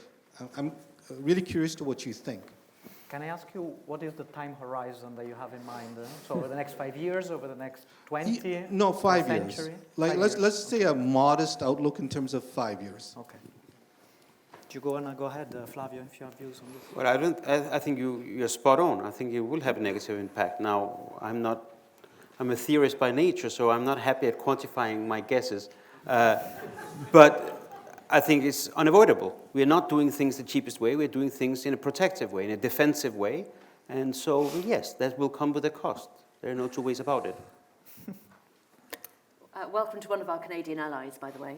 Speaker 11: I'm really curious to what you think.
Speaker 1: Can I ask you, what is the time horizon that you have in mind? So over the next 5 years, over the next 20?
Speaker 11: No, 5 years.
Speaker 1: Century?
Speaker 11: Like let's say a modest outlook in terms of 5 years.
Speaker 1: Okay. Do you go ahead, Flavio, if you have views on this?
Speaker 3: Well, I think you're spot on. I think it will have a negative impact. Now, I'm a theorist by nature, so I'm not happy at quantifying my guesses. But I think it's unavoidable. We are not doing things the cheapest way. We're doing things in a protective way, in a defensive way. And so, yes, that will come with a cost. There are no two ways about it.
Speaker 2: Welcome to one of our Canadian allies, by the way.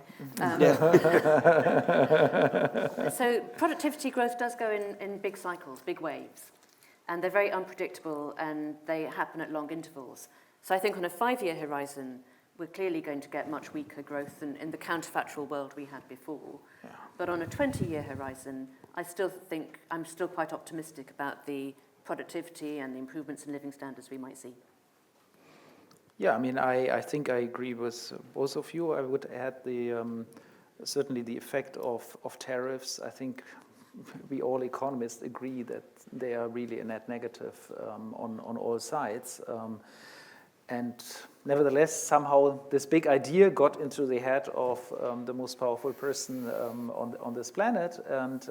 Speaker 2: So productivity growth does go in big cycles, big waves. And they're very unpredictable, and they happen at long intervals. So I think on a 5-year horizon, we're clearly going to get much weaker growth than in the counterfactual world we had before. Yeah. But on a 20-year horizon, I'm still quite optimistic about the productivity and the improvements in living standards we might see.
Speaker 4: Yeah, I mean, I think I agree with both of you. I would add certainly the effect of tariffs. I think we all economists agree that they are really a net negative on all sides. And nevertheless, somehow this big idea got into the head of the most powerful person on this planet, and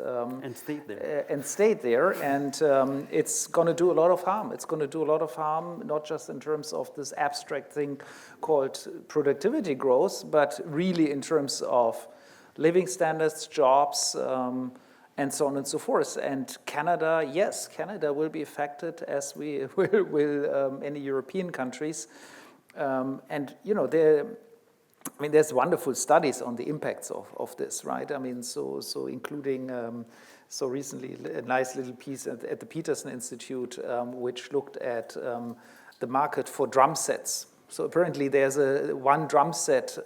Speaker 4: stayed there. And it's going to do a lot of harm. It's going to do a lot of harm, not just in terms of this abstract thing called productivity growth, but really in terms of living standards, jobs, and so on and so forth. And Canada, yes, Canada will be affected, as we will any European countries. And, you know, there's wonderful studies on the impacts of this, right? I mean, so including, so recently, a nice little piece at the Bennett Institute, which looked at the market for drum sets. So apparently there's one drum set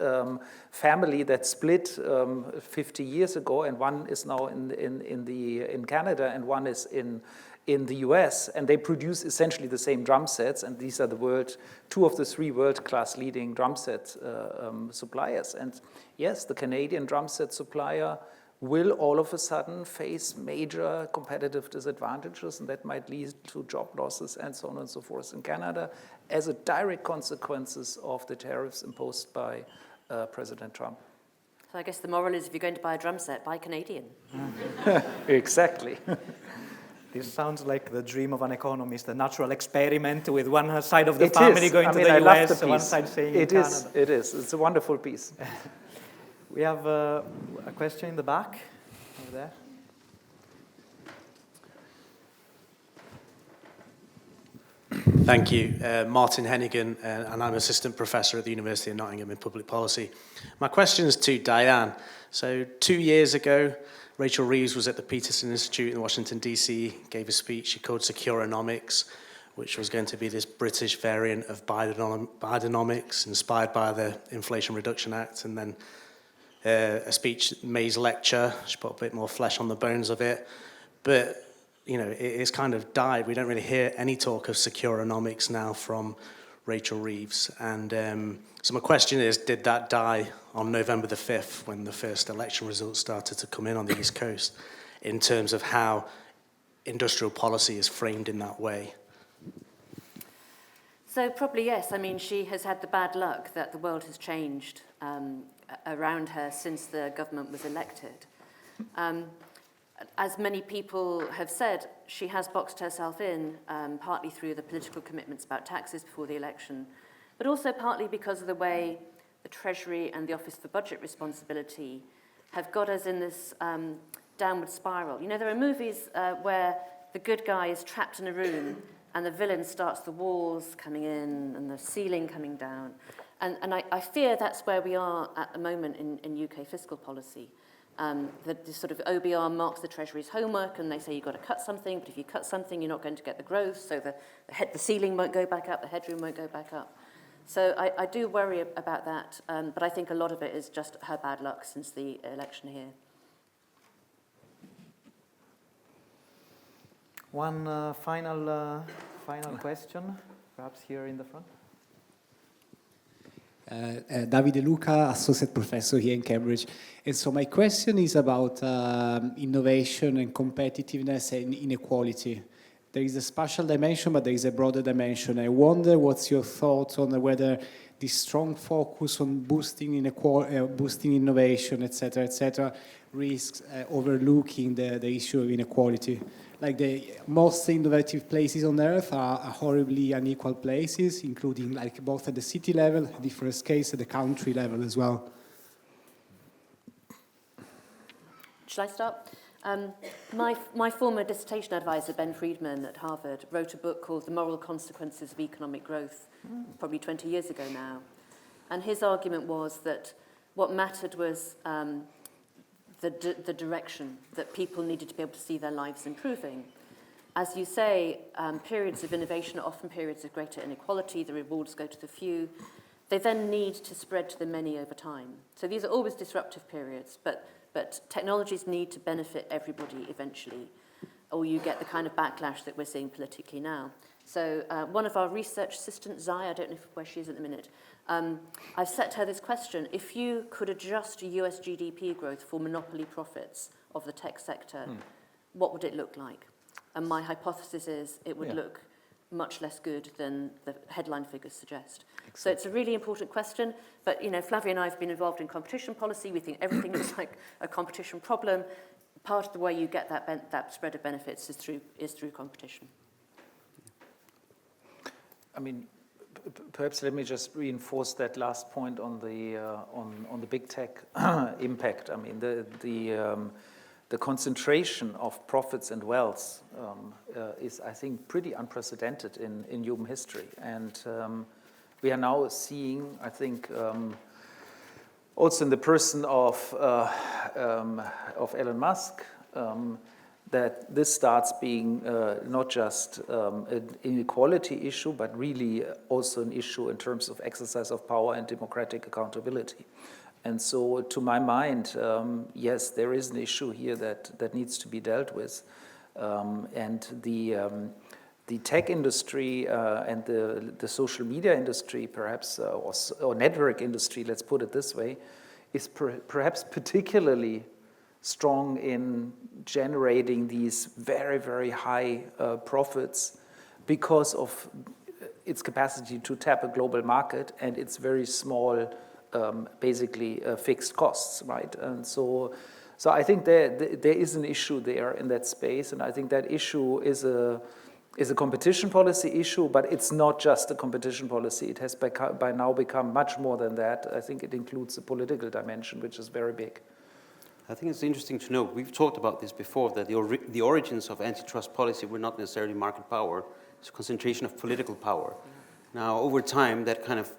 Speaker 4: family that split 50 years ago, and one is now in Canada, and one is in the US, and they produce essentially the same drum sets, and these are two of the three world-class leading drum set suppliers. And yes, the Canadian drum set supplier will all of a sudden face major competitive disadvantages, and that might lead to job losses and so on and so forth in Canada as a direct consequences of the tariffs imposed by President Trump.
Speaker 2: So I guess the moral is if you're going to buy a drum set, buy Canadian.
Speaker 4: Exactly.
Speaker 1: This sounds like the dream of an economist, a natural experiment with one side of the family going to the
Speaker 4: I love
Speaker 1: US,
Speaker 4: the
Speaker 1: one
Speaker 4: piece.
Speaker 1: side saying
Speaker 4: It
Speaker 1: Canada.
Speaker 4: is. It is. It's a wonderful piece.
Speaker 1: We have a question in the back, over there.
Speaker 12: Thank you. Martin Hennigan, and I'm Assistant Professor at the University of Nottingham in Public Policy. My question is to Diane. So 2 years ago, Rachel Reeves was at the Peterson Institute in Washington, D.C., gave a speech she called Securenomics, which was going to be this British variant of Bidenomics, inspired by the Inflation Reduction Act, and then a speech, May's lecture. She put a bit more flesh on the bones of it. But you know, it's kind of died. We don't really hear any talk of Securenomics now from Rachel Reeves. And so my question is, did that die on November the 5th when the first election results started to come in on the East Coast in terms of how industrial policy is framed in that way?
Speaker 2: So probably yes. I mean, she has had the bad luck that the world has changed around her since the government was elected. As many people have said, she has boxed herself in, partly through the political commitments about taxes before the election, but also partly because of the way the Treasury and the Office for Budget Responsibility have got us in this downward spiral. You know, there are movies where the good guy is trapped in a room and the villain starts the walls coming in and the ceiling coming down. And I fear that's where we are at the moment in UK fiscal policy. The sort of OBR marks the Treasury's homework, and they say you've got to cut something, but if you cut something, you're not going to get the growth, so the ceiling won't go back up, the headroom won't go back up. So I do worry about that, but I think a lot of it is just her bad luck since the election here.
Speaker 1: One final question, perhaps here in the front.
Speaker 13: Davide Luca, Associate Professor here in Cambridge. And so my question is about innovation and competitiveness and inequality. There is a spatial dimension, but there is a broader dimension. I wonder what's your thoughts on whether this strong focus on boosting innovation, et cetera, risks overlooking the issue of inequality. Like the most innovative places on earth are horribly unequal places, including like both at the city level, at the first case, at the country level as well.
Speaker 2: Shall I start? My former dissertation advisor, Ben Friedman at Harvard, wrote a book called The Moral Consequences of Economic Growth, probably 20 years ago now. And his argument was that what mattered was the direction, that people needed to be able to see their lives improving. As you say, periods of innovation are often periods of greater inequality, the rewards go to the few. They then need to spread to the many over time. So these are always disruptive periods, but technologies need to benefit everybody eventually, or you get the kind of backlash that we're seeing politically now. So one of our research assistants, Zai, I don't know where she is at the minute, I've set her this question: if you could adjust US GDP growth for monopoly profits of the tech sector, what would it look like? And my hypothesis is it would look much less good than the headline figures suggest. Exactly. So it's a really important question, but you know, Flavia and I have been involved in competition policy. We think everything looks like a competition problem. Part of the way you get that spread of benefits is through competition.
Speaker 4: I mean, perhaps let me just reinforce that last point on the big tech impact. I mean, the concentration of profits and wealth is, I think, pretty unprecedented in human history. And we are now seeing, I think, also in the person of Elon Musk, that this starts being not just an inequality issue, but really also an issue in terms of exercise of power and democratic accountability. And so, to my mind, yes, there is an issue here that needs to be dealt with. And the tech industry and the social media industry, perhaps, or network industry, let's put it this way, is perhaps particularly strong in generating these very, very high profits because of its capacity to tap a global market and its very small basically fixed costs, right? And so I think there is an issue there in that space, and I think that issue is a competition policy issue, but it's not just a competition policy. It has by now become much more than that. I think it includes a political dimension, which is very big.
Speaker 3: I think it's interesting to note, we've talked about this before, that the origins of antitrust policy were not necessarily market power, it's a concentration of political power. Now, over time, that kind of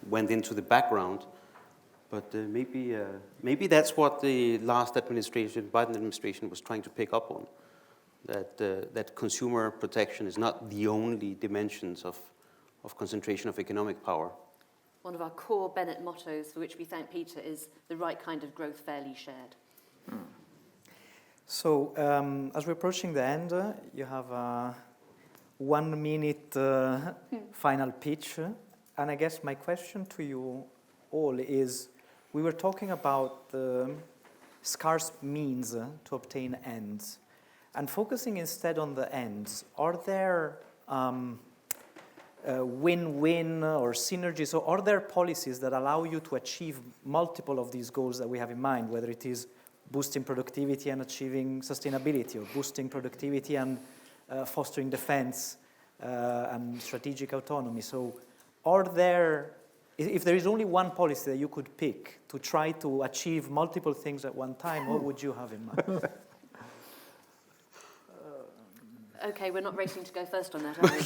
Speaker 3: went into the background, but maybe that's what the last administration, Biden administration, was trying to pick up on, that consumer protection is not the only dimensions of concentration of economic power.
Speaker 2: One of our core Bennett mottos, for which we thank Peter, is the right kind of growth fairly shared.
Speaker 1: So, as we're approaching the end, you have a 1 minute final pitch. And I guess my question to you all is, we were talking about the scarce means to obtain ends. And focusing instead on the ends, are there win-win or synergies, or are there policies that allow you to achieve multiple of these goals that we have in mind, whether it is boosting productivity and achieving sustainability, or boosting productivity and fostering defense and strategic autonomy? So if there is only one policy that you could pick to try to achieve multiple things at one time, what would you have in mind?
Speaker 2: Okay, we're not racing to go first on that, are we?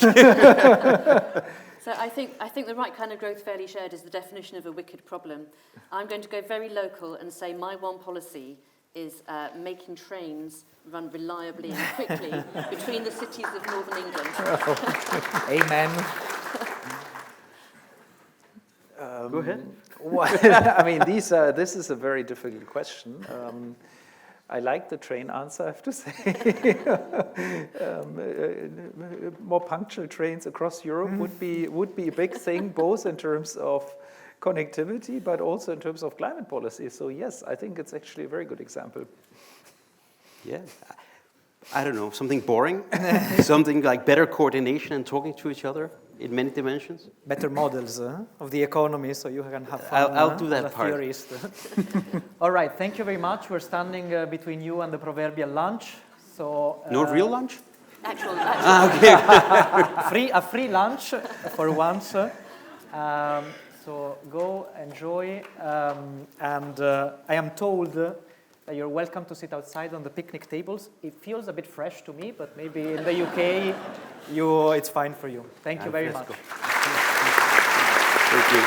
Speaker 2: So I think the right kind of growth fairly shared is the definition of a wicked problem. I'm going to go very local and say my one policy is making trains run reliably and quickly between the cities of northern England.
Speaker 1: Amen.
Speaker 3: Go ahead.
Speaker 4: I mean, this is a very difficult question. I like the train answer, I have to say. More punctual trains across Europe would be a big thing, both in terms of connectivity, but also in terms of climate policy. So yes, I think it's actually a very good example.
Speaker 3: Yeah. I don't know, something boring? Something like better coordination and talking to each other in many dimensions?
Speaker 1: Better models of the economy, so you can have fun.
Speaker 3: I'll do that
Speaker 1: as a
Speaker 3: part.
Speaker 1: theorist. All right, thank you very much. We're standing between you and the proverbial lunch. So
Speaker 3: no real lunch?
Speaker 2: Actual.
Speaker 3: Okay.
Speaker 1: A free lunch for once. So go enjoy, and I am told that you're welcome to sit outside on the picnic tables. It feels a bit fresh to me, but maybe in the UK, it's fine for you. Thank you very much.
Speaker 3: Thank you.